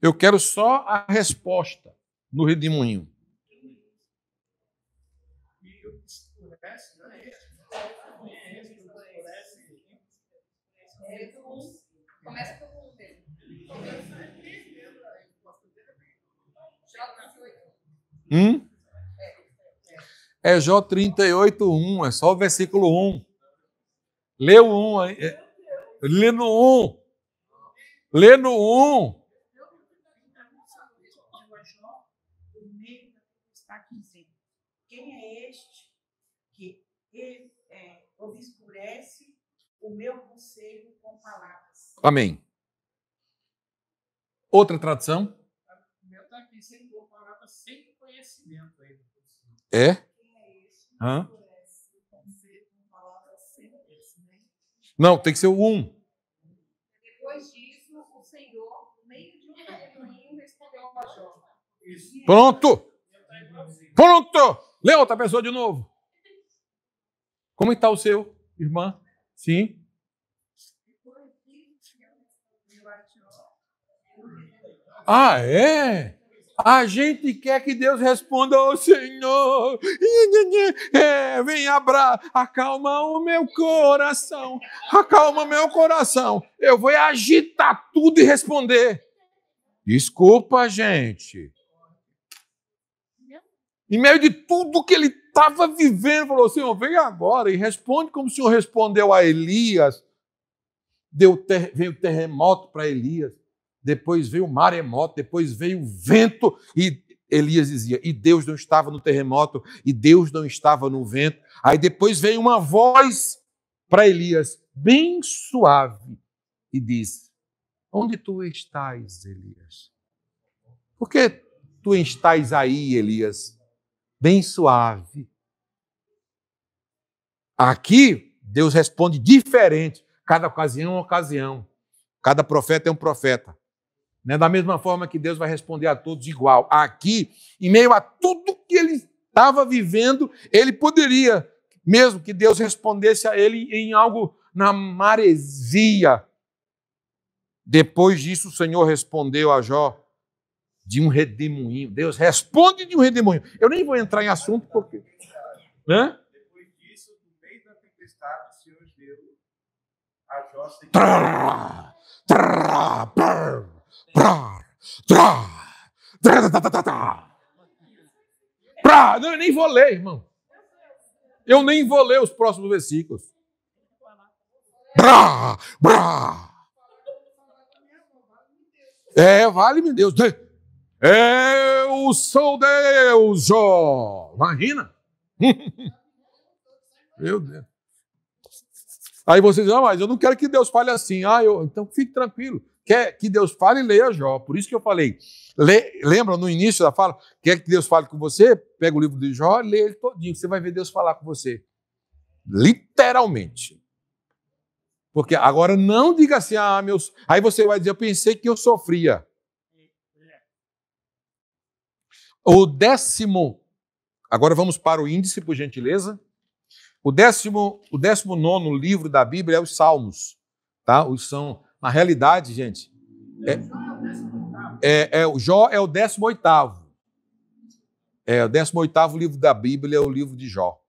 Speaker 1: Eu quero só a resposta no redemoinho.
Speaker 3: Começa com o dele.
Speaker 1: É Jó 38:1, é só o versículo 1. Lê o 1 aí. Lê no 1. Lê no 1.
Speaker 4: Está aqui dizendo: quem é este que obscurece o meu conselho com palavras?
Speaker 1: Amém. Outra tradução?
Speaker 2: O meu está aqui, sem palavras, sem conhecimento.
Speaker 1: É?
Speaker 4: Quem é este
Speaker 1: Hã?
Speaker 4: que obscurece o conselho com palavras sem conhecimento?
Speaker 1: Não, tem que ser o 1.
Speaker 3: Depois disso, o Senhor, no meio de um redemoinho, respondeu a Jó.
Speaker 1: Pronto! Pronto! Lê outra pessoa de novo. Como está o seu, irmã? Sim? Ah, é? A gente quer que Deus responda ao Senhor. Vem acalma o meu coração. Acalma meu coração. Eu vou agitar tudo e responder. Desculpa, gente. Em meio de tudo que ele estava vivendo, falou: Senhor, vem agora e responde como o Senhor respondeu a Elias. Veio o terremoto para Elias. Depois veio o maremoto, depois veio o vento, e Elias dizia, e Deus não estava no terremoto, e Deus não estava no vento. Aí depois veio uma voz para Elias, bem suave, e disse: onde tu estás, Elias? Por que tu estás aí, Elias? Bem suave. Aqui, Deus responde diferente, cada ocasião é uma ocasião, cada profeta é um profeta. Não é da mesma forma que Deus vai responder a todos igual. Aqui, em meio a tudo que ele estava vivendo, ele poderia, mesmo que Deus respondesse a ele em algo na maresia. Depois disso, o Senhor respondeu a Jó de um redemoinho. Deus responde de um redemoinho. Eu nem vou entrar em assunto porque... Né?
Speaker 5: Depois disso, no meio da tempestade, o Senhor deu a Jó seguinte.
Speaker 1: Não, eu nem vou ler, irmão. Eu nem vou ler os próximos versículos. Vale-me Deus. Eu sou Deus, Jó. Imagina. Meu Deus. Aí você diz, mas eu não quero que Deus fale assim. Então fique tranquilo. Quer que Deus fale, leia Jó. Por isso que eu falei. Lembra no início da fala? Quer que Deus fale com você? Pega o livro de Jó, lê ele todinho. Você vai ver Deus falar com você. Literalmente. Porque agora não diga assim, meus... Aí você vai dizer, eu pensei que eu sofria. O 10º, agora vamos para o índice, por gentileza. O 19º livro da Bíblia é os Salmos. Tá? Na realidade, gente, o Jó é o 18º. O 18º livro da Bíblia é o livro de Jó.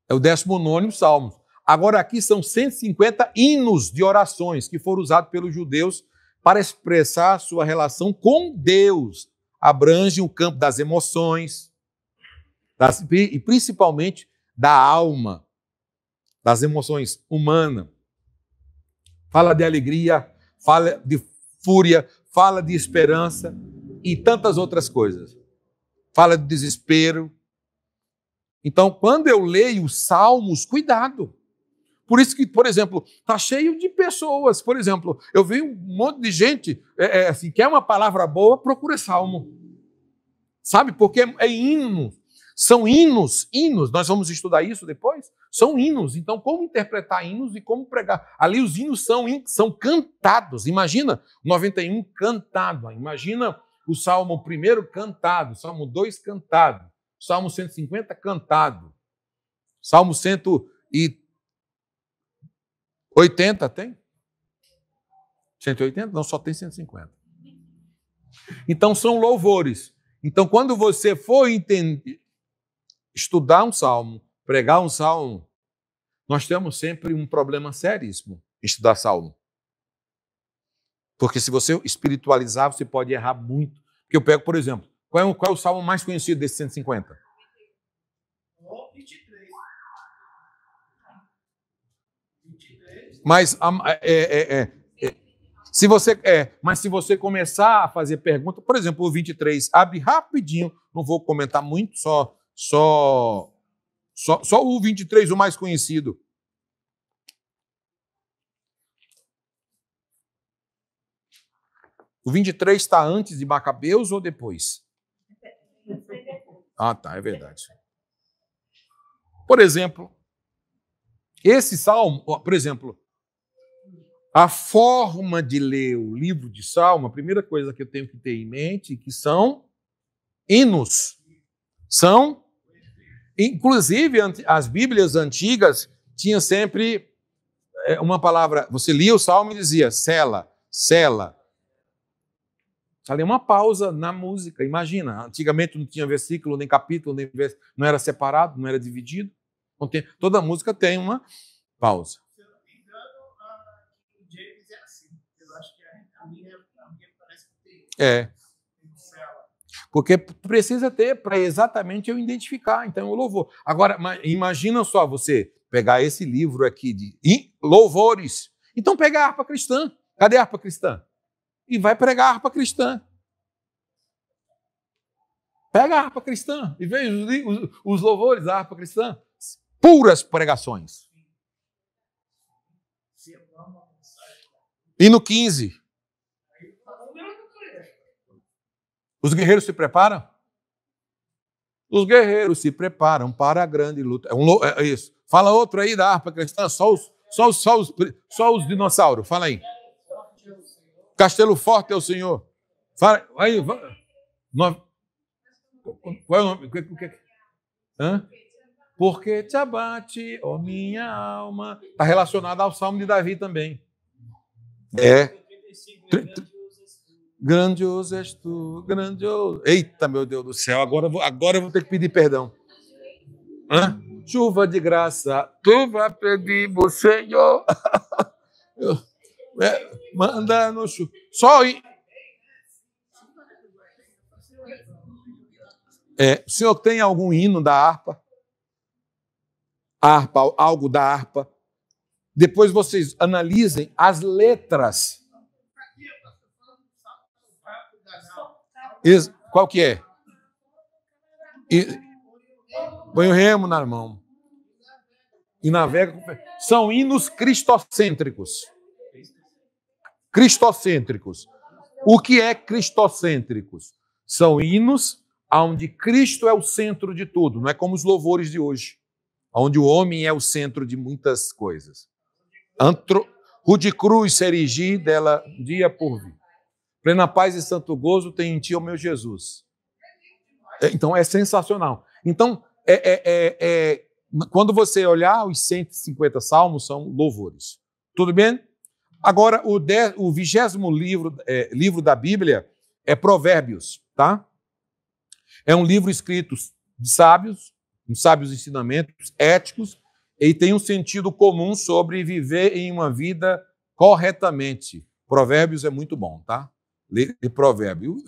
Speaker 1: É o 19º Salmos. Agora aqui são 150 hinos de orações que foram usados pelos judeus para expressar sua relação com Deus. Abrange o campo das emoções, e principalmente da alma, das emoções humanas. Fala de alegria, fala de fúria, fala de esperança e tantas outras coisas. Fala de desespero. Então, quando eu leio os Salmos, cuidado. Por isso que, por exemplo, está cheio de pessoas. Por exemplo, eu vi um monte de gente, assim, quer uma palavra boa, procura Salmo. Sabe? Porque é hino. São hinos. Nós vamos estudar isso depois. São hinos. Então, como interpretar hinos e como pregar? Ali os hinos são cantados. Imagina 91 cantado. Imagina o Salmo 1 cantado. Salmo 2 cantado. Salmo 150 cantado. Salmo 180 tem? 180? Não, só tem 150. Então são louvores. Então quando você for estudar um salmo, pregar um salmo, nós temos sempre um problema seríssimo em estudar salmo. Porque se você espiritualizar, você pode errar muito. Porque eu pego, por exemplo, qual é o salmo mais conhecido desses 150?
Speaker 2: 23.
Speaker 1: Mas se você começar a fazer pergunta, por exemplo, o 23, abre rapidinho, não vou comentar muito, só o 23, o mais conhecido. O 23 está antes de Macabeus ou depois? Tá, é verdade. Por exemplo, esse salmo, por exemplo, a forma de ler o livro de Salmo, a primeira coisa que eu tenho que ter em mente é que são hinos. Inclusive, as Bíblias antigas tinham sempre uma palavra. Você lia o Salmo e dizia, sela. Ali é uma pausa na música. Imagina, antigamente não tinha versículo, nem capítulo, não era separado, não era dividido. Toda música tem uma pausa.
Speaker 2: Se eu não me engano, a James é assim. Eu acho que a minha parece que tem.
Speaker 1: Porque precisa ter para exatamente eu identificar. Então, eu louvor. Agora, imagina só você pegar esse livro aqui de louvores. Então, pega a harpa cristã. Cadê a harpa cristã? E vai pregar a harpa cristã. Pega a harpa cristã e veja os louvores da harpa cristã. Puras pregações. E no 15. Os guerreiros se preparam? Os guerreiros se preparam para a grande luta. É isso. Fala outro aí da harpa cristã, só os dinossauros. Fala aí. Castelo forte é o Senhor. Fala aí. Qual é o nome? Porque te abate, ó minha alma. Está relacionado ao Salmo de Davi também. Grandioso és tu, grandioso. Eita, meu Deus do céu, agora eu vou ter que pedir perdão. Chuva de graça, tu vai pedir, Senhor. Manda no chuva. Só aí. O senhor tem algum hino da harpa? Algo da harpa? Depois vocês analisem as letras. Qual que é? Põe o remo na mão. E navega com fé. São hinos cristocêntricos. Cristocêntricos. O que é cristocêntricos? São hinos onde Cristo é o centro de tudo. Não é como os louvores de hoje, onde o homem é o centro de muitas coisas. Rude cruz se erigir dela dia por vir. Plena paz e santo gozo tem em ti, ó meu Jesus. Então é sensacional. Então, quando você olhar, os 150 salmos são louvores. Tudo bem? Agora, o 20º livro da Bíblia é Provérbios, tá? É um livro escrito de sábios, com sábios ensinamentos éticos, e tem um sentido comum sobre viver em uma vida corretamente. Provérbios é muito bom, tá? Lê Provérbios. O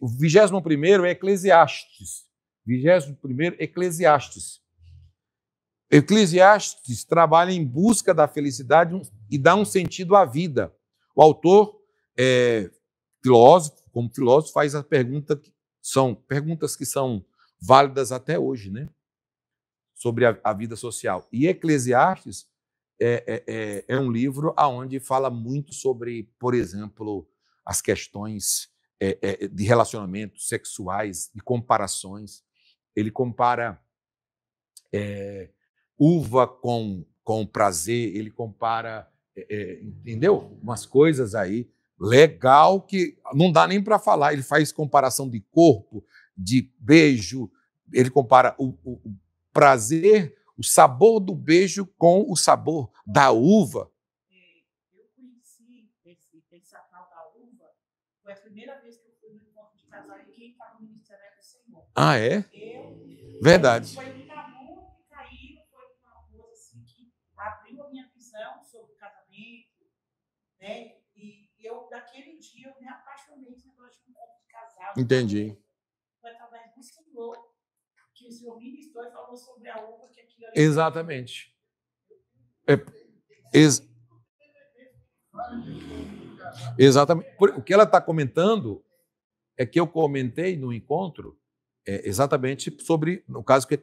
Speaker 1: 21º é Eclesiastes. 21º, Eclesiastes. Eclesiastes trabalha em busca da felicidade e dá um sentido à vida. O autor, como filósofo, faz a pergunta são perguntas que são válidas até hoje, né? Sobre a vida social. E Eclesiastes é um livro onde fala muito sobre, por exemplo, as questões de relacionamentos sexuais, de comparações. Ele compara uva com prazer, ele compara, entendeu? Umas coisas aí legal que não dá nem para falar. Ele faz comparação de corpo, de beijo, ele compara o prazer, o sabor do beijo com o sabor da uva.
Speaker 4: Eu conheci esse tal da uva, foi a primeira vez que eu fui no encontro de casal e quem estava no ministério era o Senhor.
Speaker 1: Ah, é? Verdade.
Speaker 4: Foi muito amor e caído, foi uma coisa assim que abriu a minha visão sobre o casamento, né? E eu, daquele dia, eu me apaixonei nesse negócio de encontro de casal.
Speaker 1: Entendi.
Speaker 4: Foi através do Senhor que o Senhor ministrou e falou sobre a uva que aquilo era.
Speaker 1: Exatamente. Exatamente. O que ela está comentando é que eu comentei no encontro exatamente sobre, no caso que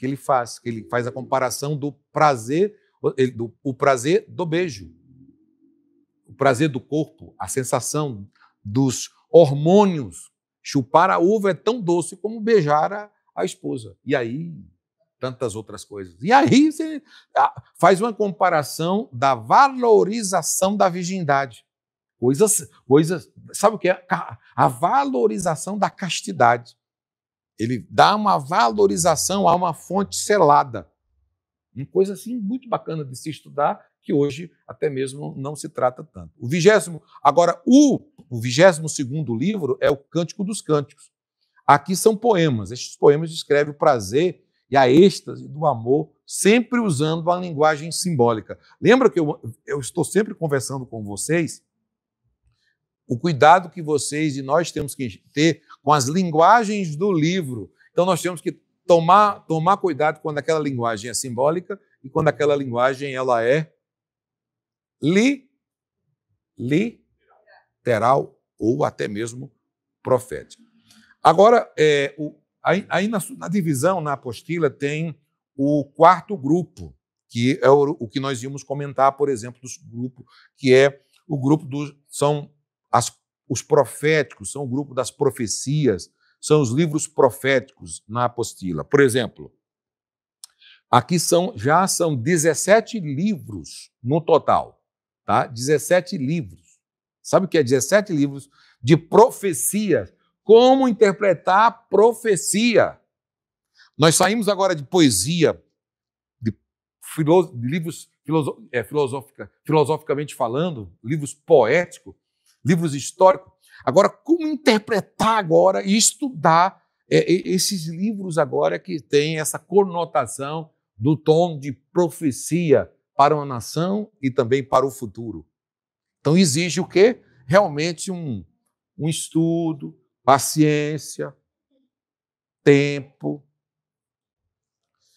Speaker 1: ele faz a comparação do prazer, o prazer do beijo, o prazer do corpo, a sensação dos hormônios. Chupar a uva é tão doce como beijar a esposa. E aí, tantas outras coisas. E aí você faz uma comparação da valorização da virgindade. Coisas, sabe o que é? A valorização da castidade. Ele dá uma valorização a uma fonte selada. Uma coisa assim muito bacana de se estudar, que hoje até mesmo não se trata tanto. O 22º livro é o Cântico dos Cânticos. Aqui são poemas. Estes poemas descrevem o prazer e a êxtase do amor, sempre usando a linguagem simbólica. Lembra que eu estou sempre conversando com vocês o cuidado que vocês e nós temos que ter com as linguagens do livro. Então, nós temos que tomar cuidado quando aquela linguagem é simbólica e quando aquela linguagem ela é literal ou até mesmo profética. Agora, aí na divisão, na apostila, tem o 4º grupo, que é o que nós íamos comentar, por exemplo, dos grupos, que é o grupo os proféticos, são o grupo das profecias, são os livros proféticos na apostila. Por exemplo, aqui já são 17 livros no total, tá? 17 livros. Sabe o que é 17 livros de profecia? Como interpretar a profecia? Nós saímos agora de poesia, de livros filosoficamente falando, livros poéticos, livros históricos. Agora, como interpretar agora e estudar esses livros agora que têm essa conotação do tom de profecia para uma nação e também para o futuro? Então, exige o quê? Realmente um estudo, paciência, tempo.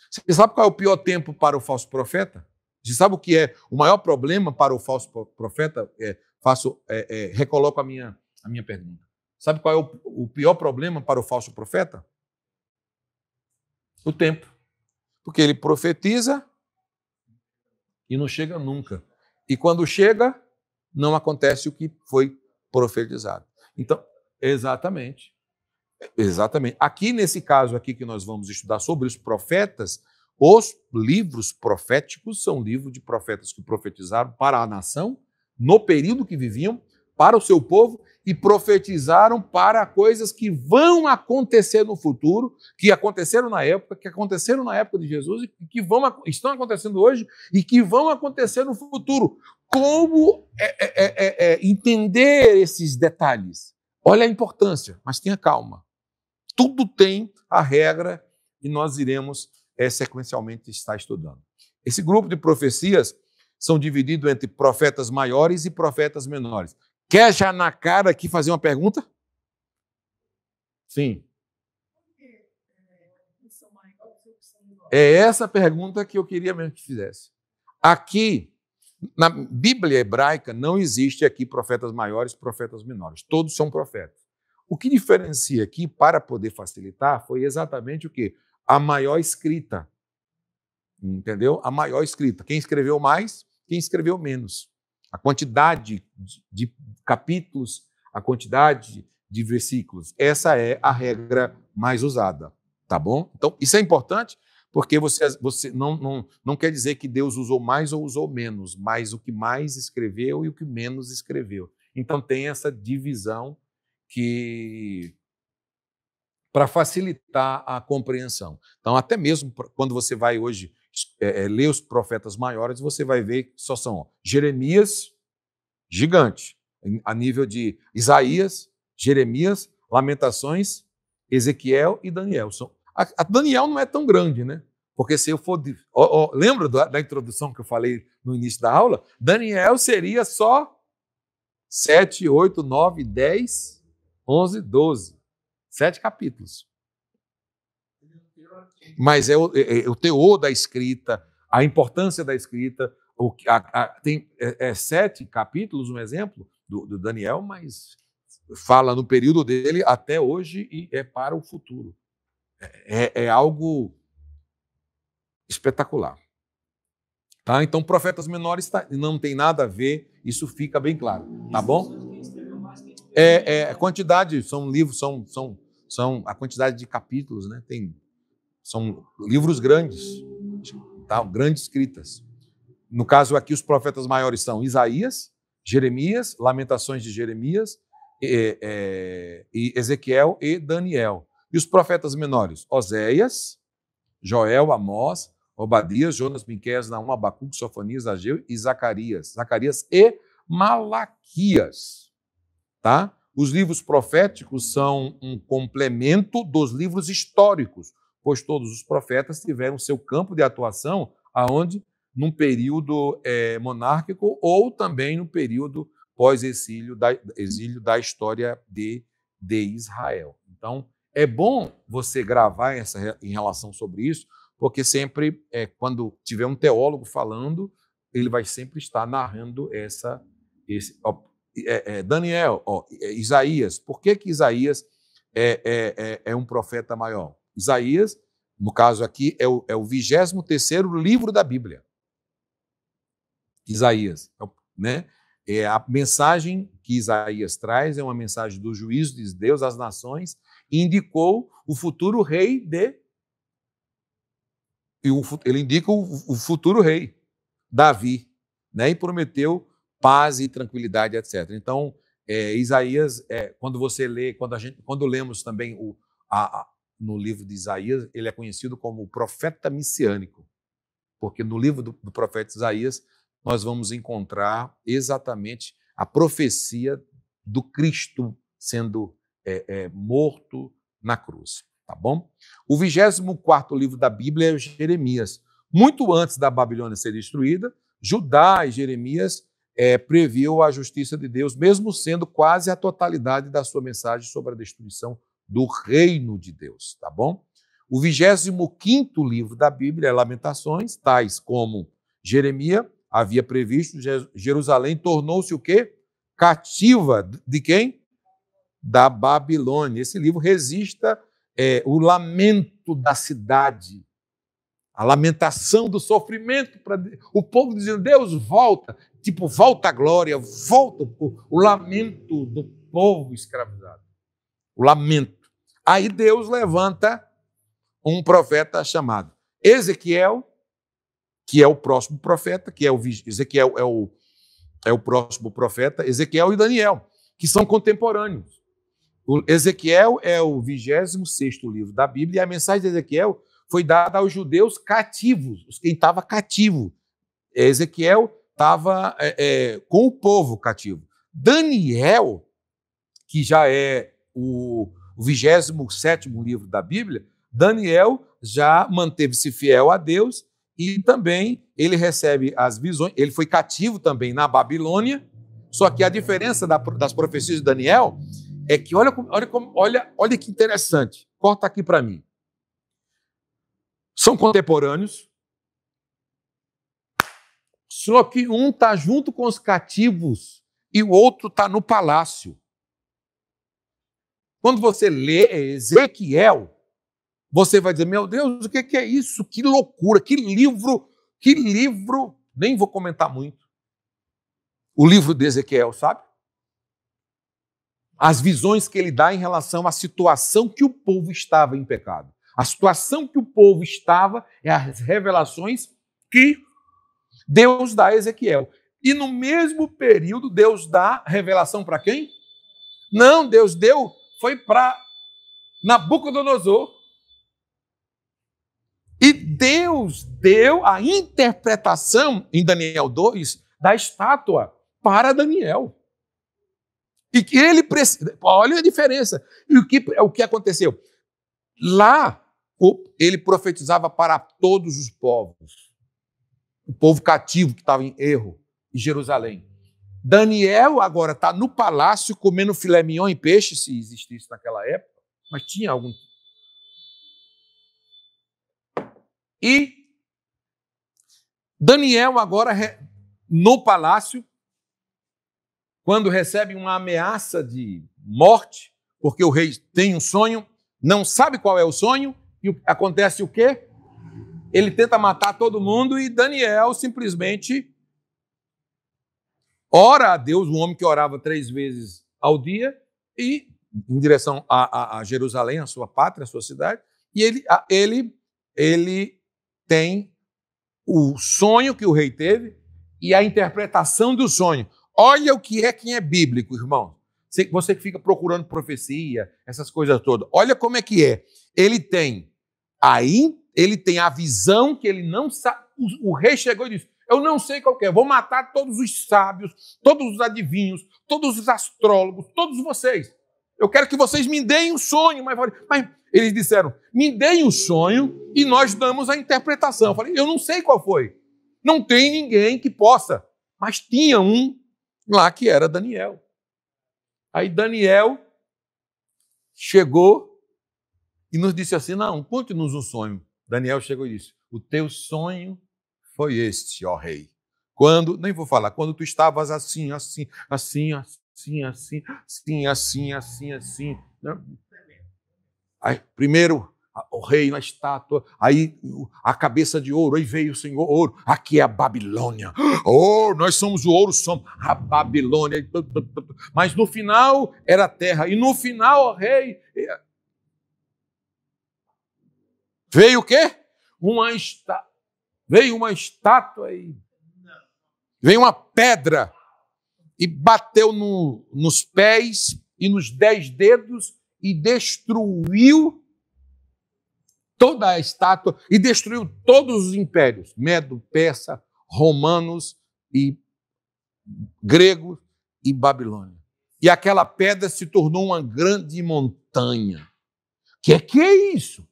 Speaker 1: Você sabe qual é o pior tempo para o falso profeta? Você sabe o que é o maior problema para o falso profeta? Recoloco a minha a minha pergunta. Sabe qual é o pior problema para o falso profeta? O tempo. Porque ele profetiza e não chega nunca. E quando chega, não acontece o que foi profetizado. Então, exatamente. Exatamente. Aqui, nesse caso aqui que nós vamos estudar sobre os profetas, os livros proféticos são livros de profetas que profetizaram para a nação, no período que viviam, para o seu povo, e profetizaram para coisas que vão acontecer no futuro, que aconteceram na época, que aconteceram na época de Jesus, e que estão acontecendo hoje e que vão acontecer no futuro. Como entender esses detalhes? Olha a importância, mas tenha calma. Tudo tem a regra e nós iremos sequencialmente estar estudando. Esse grupo de profecias são divididos entre profetas maiores e profetas menores. Quer já na cara aqui fazer uma pergunta? Sim. É essa pergunta que eu queria mesmo que fizesse. Aqui, na Bíblia hebraica, não existe aqui profetas maiores e profetas menores. Todos são profetas. O que diferencia aqui, para poder facilitar, foi exatamente o quê? A maior escrita. Entendeu? A maior escrita. Quem escreveu mais, quem escreveu menos. A quantidade de capítulos, a quantidade de versículos. Essa é a regra mais usada. Tá bom? Então, isso é importante porque você não quer dizer que Deus usou mais ou usou menos, mas o que mais escreveu e o que menos escreveu. Então, tem essa divisão que para facilitar a compreensão. Então, até mesmo quando você vai hoje ler os profetas maiores, você vai ver que só são Jeremias, gigante, a nível de Isaías, Jeremias, Lamentações, Ezequiel e Daniel. A Daniel não é tão grande, né? Porque se eu for... lembra da introdução que eu falei no início da aula? Daniel seria só 7, 8, 9, 10, 11, 12. 7 capítulos. Mas é o teor da escrita, a importância da escrita. Tem 7 capítulos, um exemplo, do Daniel, mas fala no período dele até hoje e é para o futuro. É algo espetacular. Tá? Então, profetas menores não tem nada a ver, isso fica bem claro. Tá bom? A quantidade, são livros, são a quantidade de capítulos, né? São livros grandes, tá? Grandes escritas. No caso aqui, os profetas maiores são Isaías, Jeremias, Lamentações de Jeremias, e Ezequiel e Daniel. E os profetas menores? Oséias, Joel, Amós, Obadias, Jonas, Miqueias, Naum, Abacuque, Sofonias, Ageu e Zacarias. Zacarias e Malaquias. Tá? Os livros proféticos são um complemento dos livros históricos, pois todos os profetas tiveram seu campo de atuação aonde? Num período monárquico ou também no período pós-exílio da história de Israel. Então, é bom você gravar em relação sobre isso, porque sempre, quando tiver um teólogo falando, ele vai sempre estar narrando Daniel, Isaías. Por que Isaías é um profeta maior? Isaías, no caso aqui, é o 23º livro da Bíblia. Isaías, né? A mensagem que Isaías traz é uma mensagem do juízo de Deus às nações e indicou o futuro rei ele indica o futuro rei, Davi, né? E prometeu paz e tranquilidade, etc. Então, Isaías, quando você lê, quando lemos também no livro de Isaías, ele é conhecido como o profeta messiânico, porque no livro do profeta Isaías nós vamos encontrar exatamente a profecia do Cristo sendo morto na cruz. Tá bom? O 24º livro da Bíblia é Jeremias. Muito antes da Babilônia ser destruída, Judá e Jeremias previu a justiça de Deus, mesmo sendo quase a totalidade da sua mensagem sobre a destruição do reino de Deus. Tá bom? O 25º livro da Bíblia é Lamentações, tais como Jeremias havia previsto, Jerusalém tornou-se o quê? Cativa de quem? da Babilônia. Esse livro registra o lamento da cidade, a lamentação do sofrimento, o povo dizendo, Deus volta, tipo, volta a glória, volta o lamento do povo escravizado, o lamento. Aí Deus levanta um profeta chamado Ezequiel, que é o próximo profeta, Ezequiel é o próximo profeta, Ezequiel e Daniel, que são contemporâneos. O Ezequiel é o 26º livro da Bíblia, e a mensagem de Ezequiel foi dada aos judeus cativos, quem estava cativo. Ezequiel estava com o povo cativo. Daniel, que já é o 27º livro da Bíblia, Daniel já manteve-se fiel a Deus e também ele recebe as visões. Ele foi cativo também na Babilônia, só que a diferença das profecias de Daniel é que, olha que interessante, corta aqui para mim. São contemporâneos, só que um está junto com os cativos e o outro está no palácio. Quando você lê Ezequiel, você vai dizer, meu Deus, o que é isso? Que loucura, que livro, nem vou comentar muito. O livro de Ezequiel, sabe? As visões que ele dá em relação à situação que o povo estava em pecado. A situação que o povo estava é as revelações que Deus dá a Ezequiel. E no mesmo período, Deus dá revelação para quem? Não, Deus foi para Nabucodonosor. E Deus deu a interpretação, em Daniel 2, da estátua para Daniel. E que ele precisa. Olha a diferença. E o que aconteceu? Lá, ele profetizava para todos os povos. O povo cativo que estava em erro, em Jerusalém. Daniel agora está no palácio comendo filé mignon e peixe, se existisse naquela época, mas tinha algum. E Daniel agora no palácio, quando recebe uma ameaça de morte, porque o rei tem um sonho, não sabe qual é o sonho, e acontece o quê? Ele tenta matar todo mundo e Daniel simplesmente ora a Deus, um homem que orava 3 vezes ao dia, e em direção a Jerusalém, a sua pátria, a sua cidade, e ele tem o sonho que o rei teve e a interpretação do sonho. Olha o que é quem é bíblico, irmão. Você que fica procurando profecia, essas coisas todas. Olha como é que é. Ele tem a visão que ele não sabe. O rei chegou e disse, eu não sei qual que é, vou matar todos os sábios, todos os adivinhos, todos os astrólogos, todos vocês. Eu quero que vocês me deem um sonho. Mas eles disseram, me deem um sonho e nós damos a interpretação. Eu falei, eu não sei qual foi. Não tem ninguém que possa. Mas tinha um lá que era Daniel. Aí Daniel chegou e nos disse assim, não, conte-nos um sonho. Daniel chegou e disse, o teu sonho foi este, ó rei. Nem vou falar, quando tu estavas assim. Aí, primeiro, o rei na estátua, aí a cabeça de ouro, aí veio o Senhor, ouro, aqui é a Babilônia. Oh, nós somos o ouro, somos a Babilônia. Mas no final era a terra, e no final, ó rei, veio o quê? Veio uma estátua e veio uma pedra e bateu nos pés e nos 10 dedos e destruiu toda a estátua e destruiu todos os impérios, Medo, Persa, romanos e gregos e Babilônia. E aquela pedra se tornou uma grande montanha. Que é isso?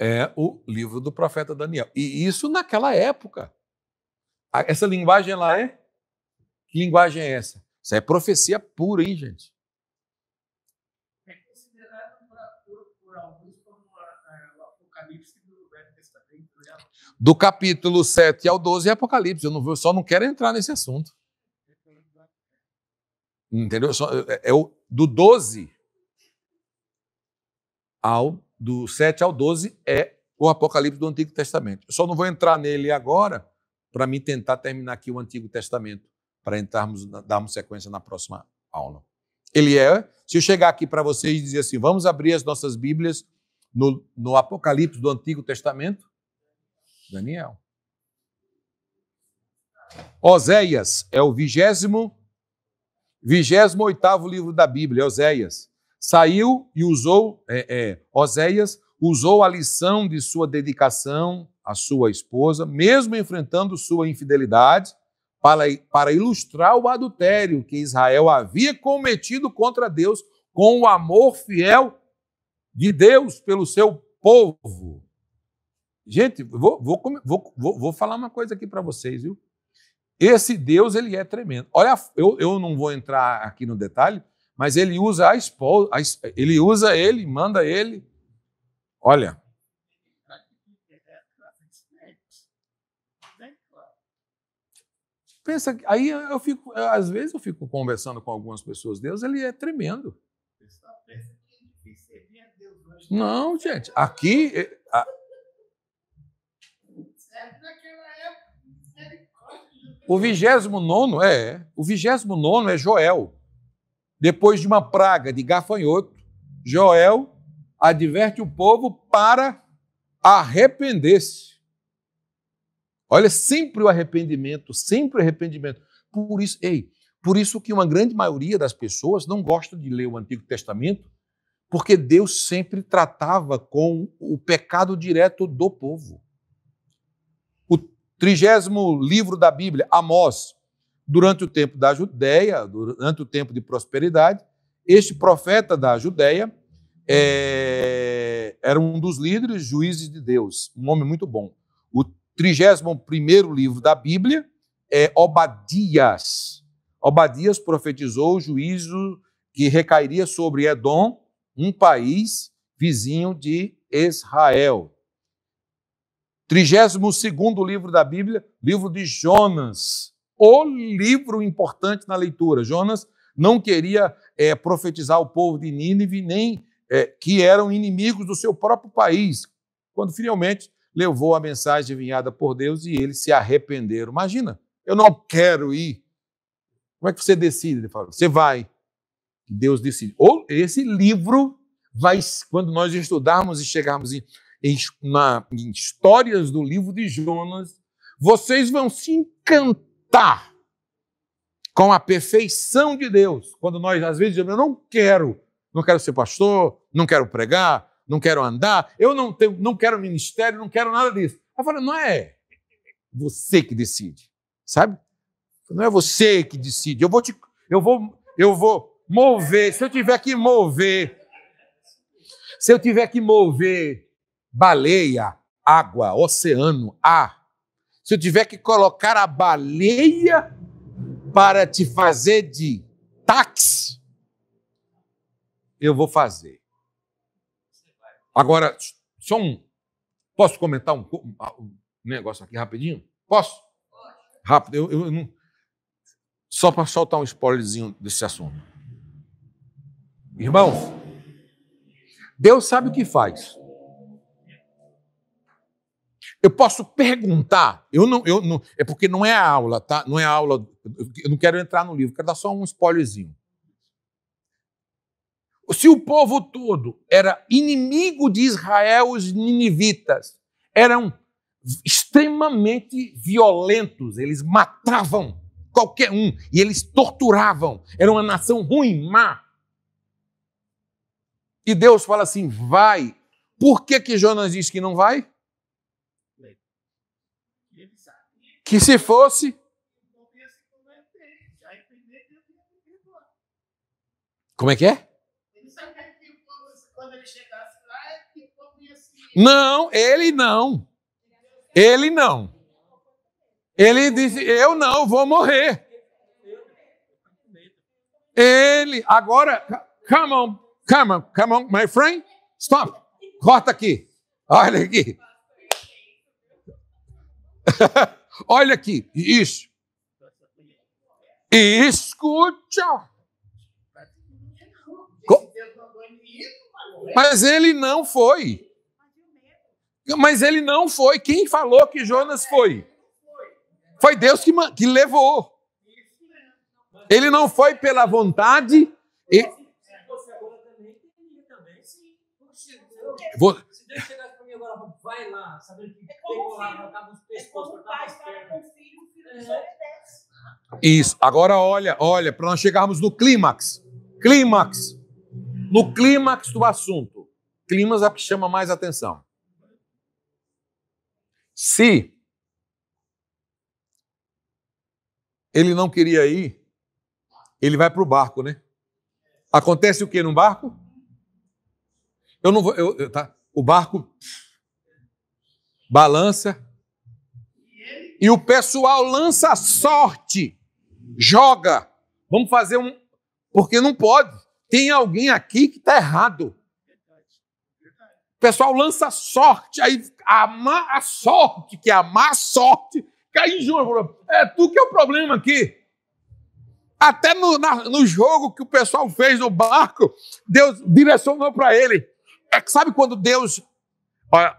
Speaker 1: É o livro do profeta Daniel. E isso naquela época. Essa linguagem lá é? Que linguagem é essa? Isso é profecia pura, hein, gente?
Speaker 2: É considerado por alguns como o Apocalipse
Speaker 5: Velho Testamento, né?
Speaker 1: Do capítulo 7 ao 12 é Apocalipse. Eu só não quero entrar nesse assunto. Entendeu? Do 12 do 7 ao 12 é o Apocalipse do Antigo Testamento. Eu só não vou entrar nele agora para mim tentar terminar aqui o Antigo Testamento, para darmos sequência na próxima aula. Se eu chegar aqui para vocês e dizer assim, vamos abrir as nossas Bíblias no Apocalipse do Antigo Testamento, Daniel. Oséias é o 28º livro da Bíblia, Oséias. Saiu e usou, Oséias usou a lição de sua dedicação à sua esposa, mesmo enfrentando sua infidelidade, para ilustrar o adultério que Israel havia cometido contra Deus com o amor fiel de Deus pelo seu povo. Gente, vou falar uma coisa aqui para vocês, viu? Esse Deus, ele é tremendo. Olha, eu não vou entrar aqui no detalhe, mas ele usa a esposa, manda ele. Olha. Pensa, aí às vezes eu fico conversando com algumas pessoas, Deus, ele é tremendo. Não, gente, aqui... O 29º é Joel. Depois de uma praga de gafanhoto, Joel adverte o povo para arrepender-se. Olha, sempre o arrependimento, sempre o arrependimento. Por isso que uma grande maioria das pessoas não gosta de ler o Antigo Testamento, porque Deus sempre tratava com o pecado direto do povo. O 30º livro da Bíblia, Amós, durante o tempo da Judéia, durante o tempo de prosperidade, este profeta da Judéia era um dos líderes juízes de Deus, um homem muito bom. O 31º livro da Bíblia é Obadias. Obadias profetizou o juízo que recairia sobre Edom, um país vizinho de Israel. 32º livro da Bíblia, livro de Jonas, o livro importante na leitura. Jonas não queria profetizar o povo de Nínive, nem que eram inimigos do seu próprio país, quando finalmente levou a mensagem enviada por Deus e eles se arrependeram. Imagina, eu não quero ir. Como é que você decide? Ele fala, você vai. Deus decide. Ou esse livro vai, quando nós estudarmos e chegarmos em histórias do livro de Jonas, vocês vão se encantar com a perfeição de Deus. Quando nós, às vezes, dizemos, eu não quero ser pastor, não quero pregar, não quero andar, eu não quero ministério, não quero nada disso. Eu falo, não é você que decide, sabe? Não é você que decide. Eu vou mover, se eu tiver que mover baleia, água, oceano, ar, se eu tiver que colocar a baleia para te fazer de táxi, eu vou fazer. Agora, posso comentar um negócio aqui rapidinho? Posso? Rápido, eu não... Só para soltar um spoilerzinho desse assunto. Irmãos, Deus sabe o que faz. Eu posso perguntar, é porque não é a aula, tá? Não é a aula, eu não quero entrar no livro, quero dar só um spoilerzinho. Se o povo todo era inimigo de Israel, os ninivitas eram extremamente violentos, eles matavam qualquer um e eles torturavam, era uma nação ruim, má. E Deus fala assim, vai. Por que Jonas diz que não vai? Que se fosse... Como é que é? Não, ele não. Ele não. Ele disse, eu não, vou morrer. Ele, agora, come on, my friend, stop. Corta aqui. Olha aqui. Olha aqui, isso. Escuta. Mas ele não foi. Mas ele não foi. Quem falou que Jonas foi? Foi Deus que levou. Ele não foi pela vontade.
Speaker 6: Se Deus chegasse para mim agora, vai lá, sabendo que pegou lá, acaba os pescoços, cortava as pernas.
Speaker 1: Isso. Agora olha, para nós chegarmos no clímax. Clímax. No clímax do assunto. Clímax é o que chama mais atenção. Se ele não queria ir, ele vai para o barco, né? Acontece o que no barco? Eu não vou. Tá? O barco balança e o pessoal lança sorte, joga. Vamos fazer um. Porque não pode. Tem alguém aqui que está errado. O pessoal lança sorte, aí a sorte, que é a má sorte, cai em jogo. É tu que é o problema aqui. Até no jogo que o pessoal fez no barco, Deus direcionou para ele. Sabe quando Deus... Olha,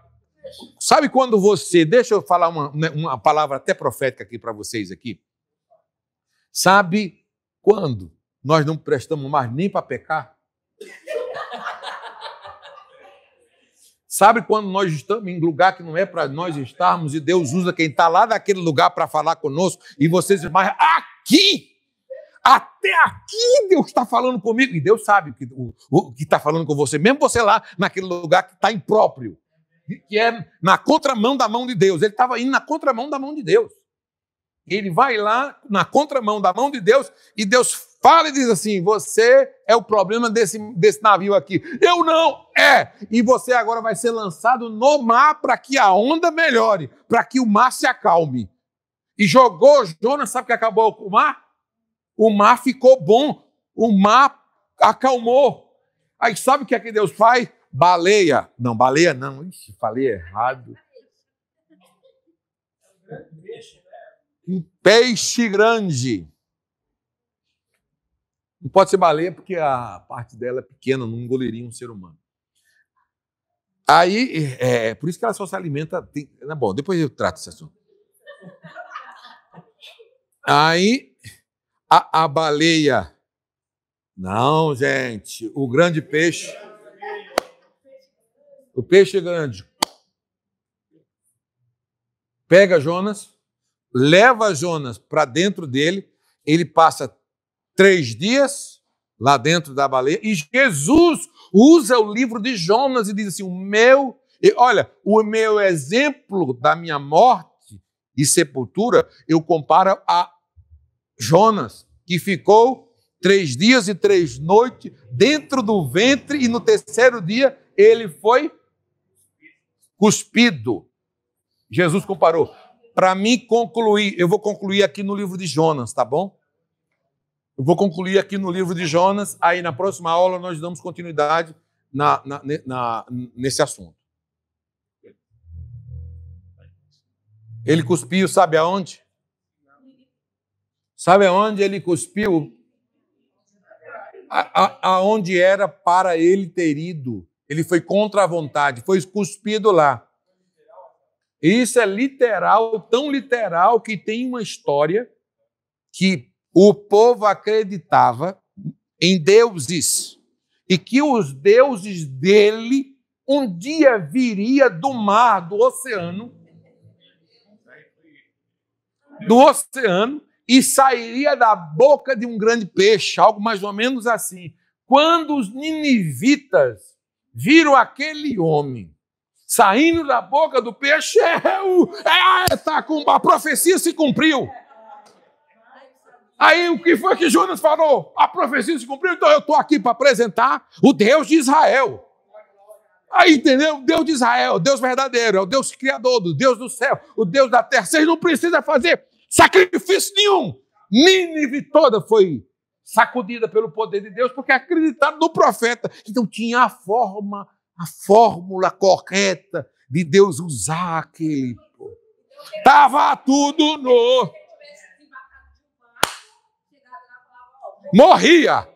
Speaker 1: sabe quando você... Deixa eu falar uma palavra até profética aqui para vocês aqui. Sabe quando nós não prestamos mais nem para pecar? Sabe quando nós estamos em lugar que não é para nós estarmos e Deus usa quem está lá naquele lugar para falar conosco e vocês dizem, mas aqui, até aqui Deus está falando comigo. E Deus sabe o que está falando com você, mesmo você lá naquele lugar que está impróprio, que é na contramão da mão de Deus. Ele estava indo na contramão da mão de Deus. Ele vai lá na contramão da mão de Deus e Deus fala e diz assim, você é o problema desse navio aqui. Eu não, E você agora vai ser lançado no mar para que a onda melhore, para que o mar se acalme. E jogou Jonas, sabe o que acabou com o mar? O mar ficou bom, o mar acalmou. Aí sabe o que é que Deus faz? Baleia. Não, baleia não. Ixi, falei errado. Um peixe grande. Não pode ser baleia porque a parte dela é pequena, não engoliria um ser humano. Aí, por isso que ela só se alimenta... Bom, depois eu trato esse assunto. Aí, a baleia... Não, gente, o grande peixe... O peixe grande pega Jonas, leva Jonas para dentro dele, ele passa 3 dias lá dentro da baleia, e Jesus usa o livro de Jonas e diz assim, o meu exemplo da minha morte e sepultura, eu comparo a Jonas, que ficou 3 dias e 3 noites dentro do ventre, e no 3º dia ele foi cuspido. Jesus comparou. Para mim concluir, eu vou concluir aqui no livro de Jonas, tá bom? Eu vou concluir aqui no livro de Jonas, aí na próxima aula nós damos continuidade nesse assunto. Ele cuspiu, sabe aonde? Sabe aonde ele cuspiu? Aonde era para ele ter ido. Ele foi contra a vontade, foi cuspido lá. Isso é literal, tão literal que tem uma história que o povo acreditava em deuses e que os deuses dele um dia viria do mar, do oceano, e sairia da boca de um grande peixe, algo mais ou menos assim. Quando os ninivitas viram aquele homem saindo da boca do peixe, a profecia se cumpriu. Aí o que foi que Jonas falou? A profecia se cumpriu, então eu estou aqui para apresentar o Deus de Israel. Aí, entendeu? O Deus de Israel, o Deus verdadeiro, é o Deus criador, o Deus do céu, o Deus da terra. Vocês não precisam fazer sacrifício nenhum. Nínive toda foi sacudida pelo poder de Deus, porque acreditaram no profeta. Então tinha a fórmula correta de Deus usar aquele povo. Tava tudo no... Morria.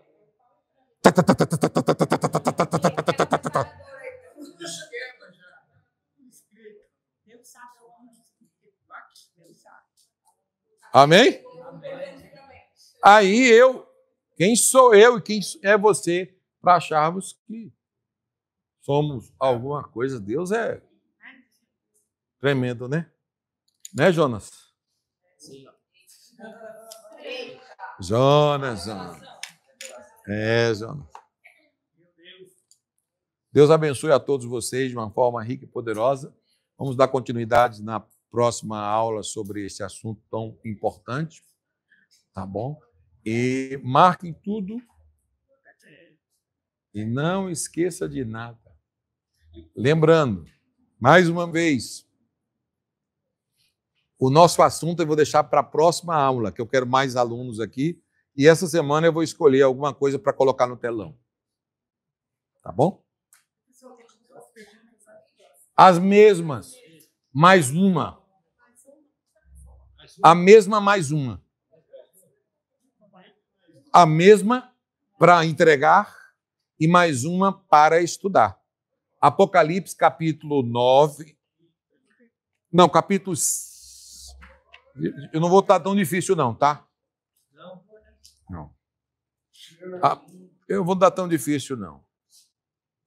Speaker 1: Amém? Aí quem sou eu e quem é você para acharmos que somos alguma coisa? Deus é tremendo, né? Né, Jonas?
Speaker 6: Sim.
Speaker 1: Jonas. Jonas. Deus abençoe a todos vocês de uma forma rica e poderosa. Vamos dar continuidade na próxima aula sobre esse assunto tão importante. Tá bom? E marquem tudo. E não esqueça de nada. Lembrando, mais uma vez, o nosso assunto eu vou deixar para a próxima aula, que eu quero mais alunos aqui. E essa semana eu vou escolher alguma coisa para colocar no telão. Tá bom? As mesmas, mais uma. A mesma, mais uma. A mesma para entregar e mais uma para estudar. Apocalipse, capítulo 9. Não, capítulo... Eu não vou estar tão difícil não, tá? Não. Eu vou dar tão difícil não.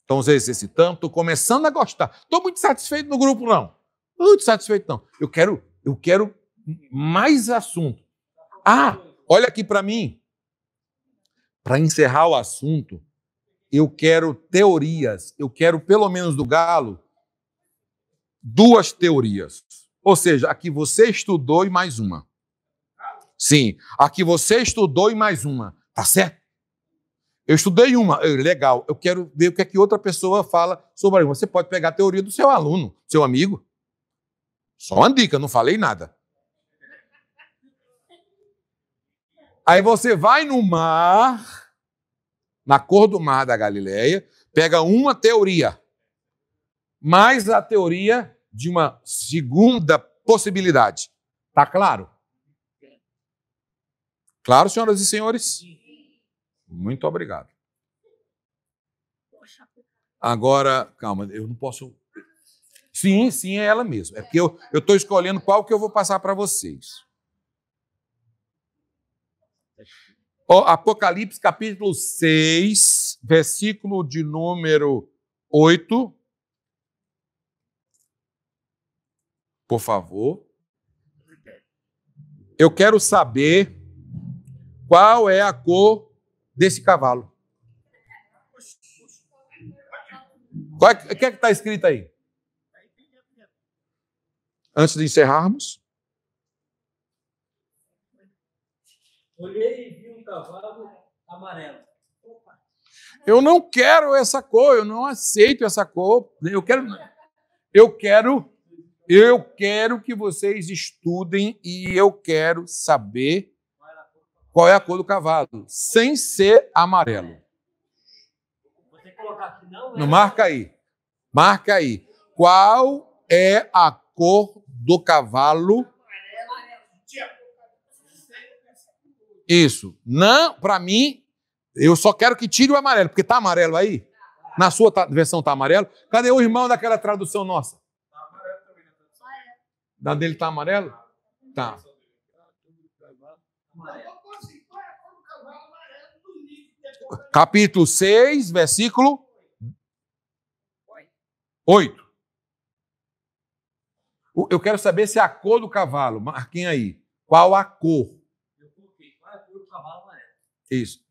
Speaker 1: Estamos exercitando, estou começando a gostar. Estou muito satisfeito no grupo, não. Muito satisfeito, não. Eu quero mais assunto. Olha aqui para mim. Para encerrar o assunto, eu quero teorias. Eu quero, pelo menos do Galo, 2 teorias. Ou seja, a que você estudou e mais uma. Sim, a que você estudou e mais uma. Tá certo? Eu estudei uma. Legal. Eu quero ver o que é que outra pessoa fala sobre. Você pode pegar a teoria do seu aluno, seu amigo. Só uma dica, não falei nada. Aí você vai no mar, na cor do mar da Galileia, pega uma teoria, mais a teoria de uma segunda possibilidade. Tá claro? Claro, senhoras e senhores? Muito obrigado. Agora, calma, eu não posso... Sim, é ela mesma. É porque eu estou escolhendo qual que eu vou passar para vocês. Apocalipse, capítulo 6, versículo de número 8. Por favor. Eu quero saber qual é a cor desse cavalo. O que é que está escrito aí? Antes de encerrarmos.
Speaker 6: Olhei e vi um cavalo amarelo.
Speaker 1: Eu não quero essa cor, eu não aceito essa cor. Eu quero que vocês estudem e eu quero saber qual é a cor do cavalo, sem ser amarelo.
Speaker 6: Você colocar aqui
Speaker 1: não, marca aí. Marca aí. Qual é a cor do cavalo? Isso. Não, para mim, eu só quero que tire o amarelo, porque tá amarelo aí. Na sua versão tá amarelo. Cadê o irmão daquela tradução nossa?
Speaker 5: Tá amarelo também na tradução.
Speaker 1: Da dele tá amarelo? Tá. Capítulo 6, versículo 8. Eu quero saber se é a cor do cavalo. Marquem aí. Qual a cor?
Speaker 6: Eu coloquei. Qual é a cor do cavalo amarelo?
Speaker 1: Isso.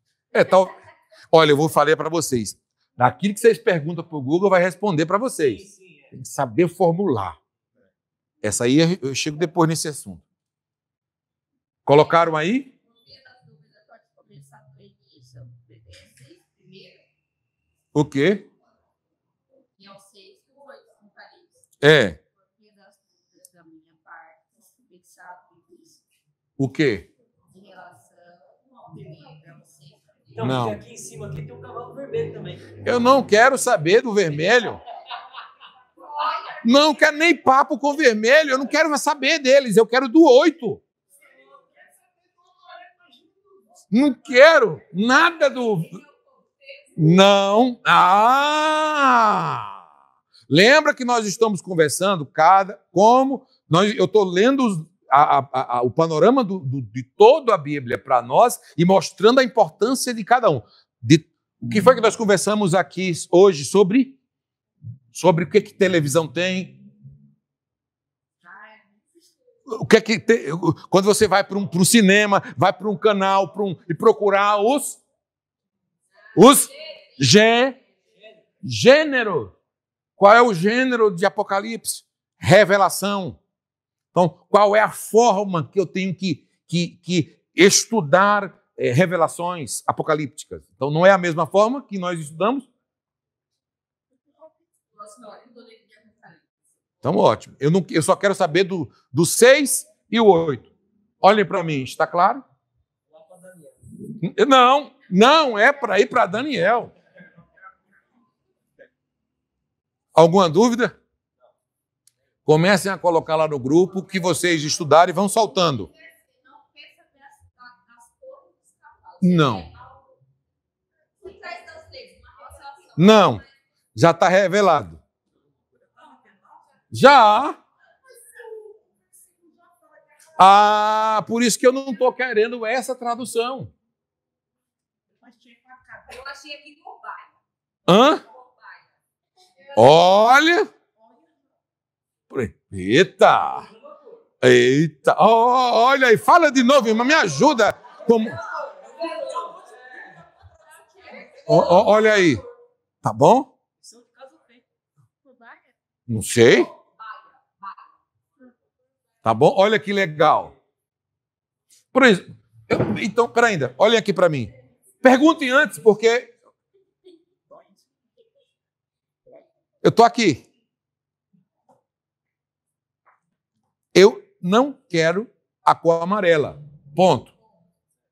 Speaker 1: Olha, eu vou falar para vocês. Daquilo que vocês perguntam para o Google, vai responder para vocês.
Speaker 6: Sim, é.
Speaker 1: Tem que saber formular. Essa aí eu chego depois nesse assunto. Colocaram aí? O quê? É. O quê?
Speaker 6: Então,
Speaker 1: Não.
Speaker 6: aqui em cima aqui tem um cavalo vermelho também.
Speaker 1: Eu não quero saber do vermelho.
Speaker 3: Olha,
Speaker 1: Não quero nem papo com vermelho, eu não quero saber deles, eu quero do 8. Não quero nada do... Não. Lembra que nós estamos conversando eu estou lendo o panorama de toda a Bíblia para nós e mostrando a importância de cada um. O que foi que nós conversamos aqui hoje sobre o que televisão tem? O que tem, quando você vai para um cinema, vai para um canal e procurar os gênero. Qual é o gênero de Apocalipse? Revelação. Então, qual é a forma que eu tenho que estudar revelações apocalípticas? Então, não é a mesma forma que nós estudamos? Então, ótimo. Eu só quero saber do 6 e o 8. Olhem para mim, está claro? Não, é para ir para Daniel. Alguma dúvida? Comecem a colocar lá no grupo que vocês estudarem e vão soltando. Não. Não. Já está revelado. Já. Por isso que eu não estou querendo essa tradução.
Speaker 3: Eu achei aqui no bairro.
Speaker 1: Hã? Olha. Eita. Eita. Olha aí. Fala de novo, irmã. Me ajuda. Olha aí. Tá bom? Não sei. Tá bom? Olha que legal. Por exemplo, então, peraí ainda. Olhem aqui para mim. Perguntem antes, porque eu estou aqui. Eu não quero a cor amarela. Ponto.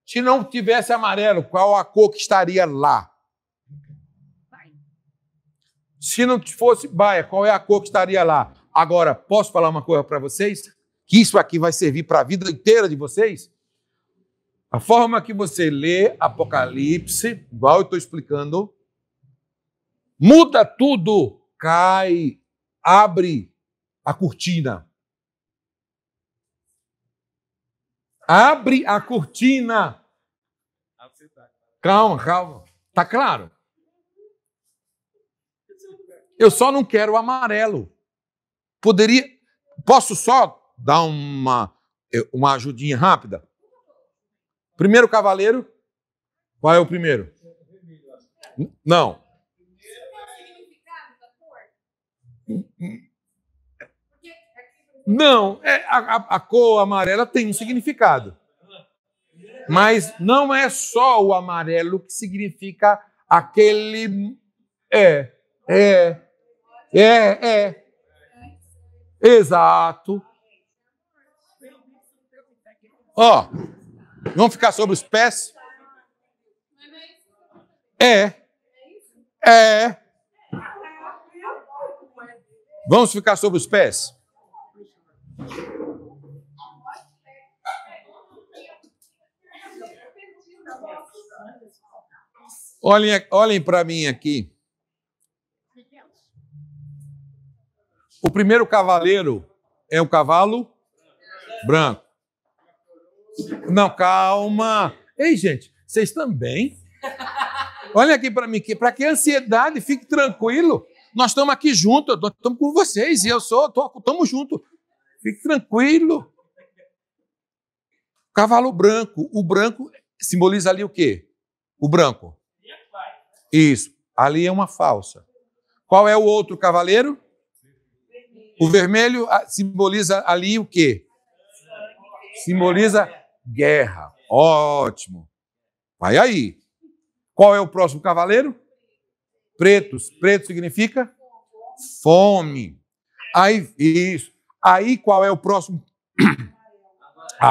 Speaker 1: Se não tivesse amarelo, qual a cor que estaria lá? Se não fosse baia, qual é a cor que estaria lá? Agora, posso falar uma coisa para vocês? Que isso aqui vai servir para a vida inteira de vocês? A forma que você lê Apocalipse, igual eu estou explicando, muda tudo, cai, abre a cortina. Abre a cortina. Calma. Tá claro? Eu só não quero o amarelo. Posso só dar uma ajudinha rápida? Primeiro cavaleiro. Qual é o primeiro? Não. Não, a cor amarela tem um significado. Mas não é só o amarelo que significa aquele... Exato. Vamos ficar sobre os pés? Vamos ficar sobre os pés? Olhem para mim aqui. O primeiro cavaleiro é o cavalo branco. Não, calma. Ei, gente, vocês também? Olha aqui para mim, para que ansiedade? Fique tranquilo. Nós estamos aqui juntos, nós estamos com vocês e estamos juntos. Fique tranquilo. Cavalo branco. O branco simboliza ali o quê? O branco. Isso. Ali é uma falsa. Qual é o outro cavaleiro? O vermelho simboliza ali o quê? Simboliza guerra. Ótimo. Vai aí. Qual é o próximo cavaleiro? Pretos. Preto significa fome. Aí, isso. Aí qual é o próximo?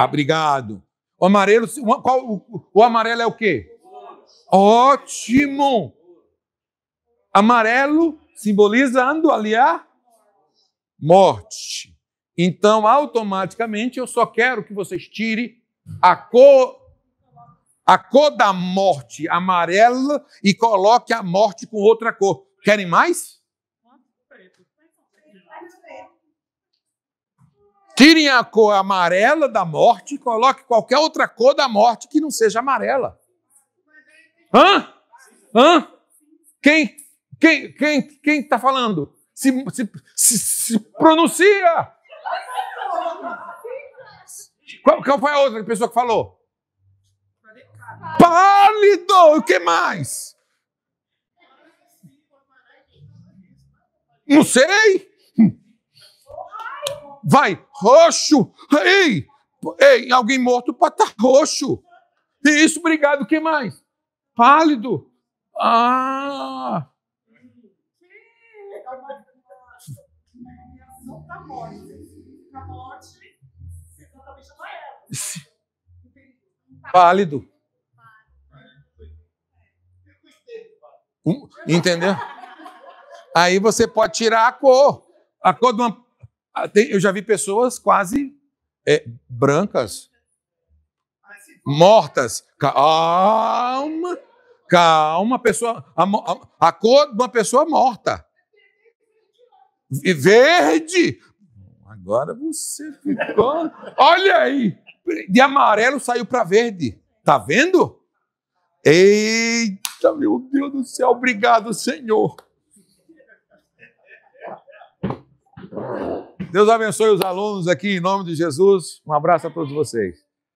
Speaker 1: Obrigado. O amarelo, o amarelo é o quê? Ótimo. Amarelo simbolizando ali a morte. Então, automaticamente, eu só quero que vocês tirem a cor da morte amarela e coloque a morte com outra cor. Querem mais? Tirem a cor amarela da morte e coloque qualquer outra cor da morte que não seja amarela. Hã? Quem está falando? Se pronuncia! Qual foi a outra pessoa que falou? Pálido! O que mais? Não sei. Vai, roxo. Ei, alguém morto pode estar roxo. Isso, obrigado. O que mais? Pálido. Ah. Pálido. Entendeu? Aí você pode tirar a cor. A cor de uma... Eu já vi pessoas quase brancas, mortas. Calma. A cor de uma pessoa morta. Verde. Agora você ficou... Olha aí. De amarelo saiu para verde. Tá vendo? Eita, meu Deus do céu. Obrigado, Senhor. Deus abençoe os alunos aqui em nome de Jesus. Um abraço a todos vocês.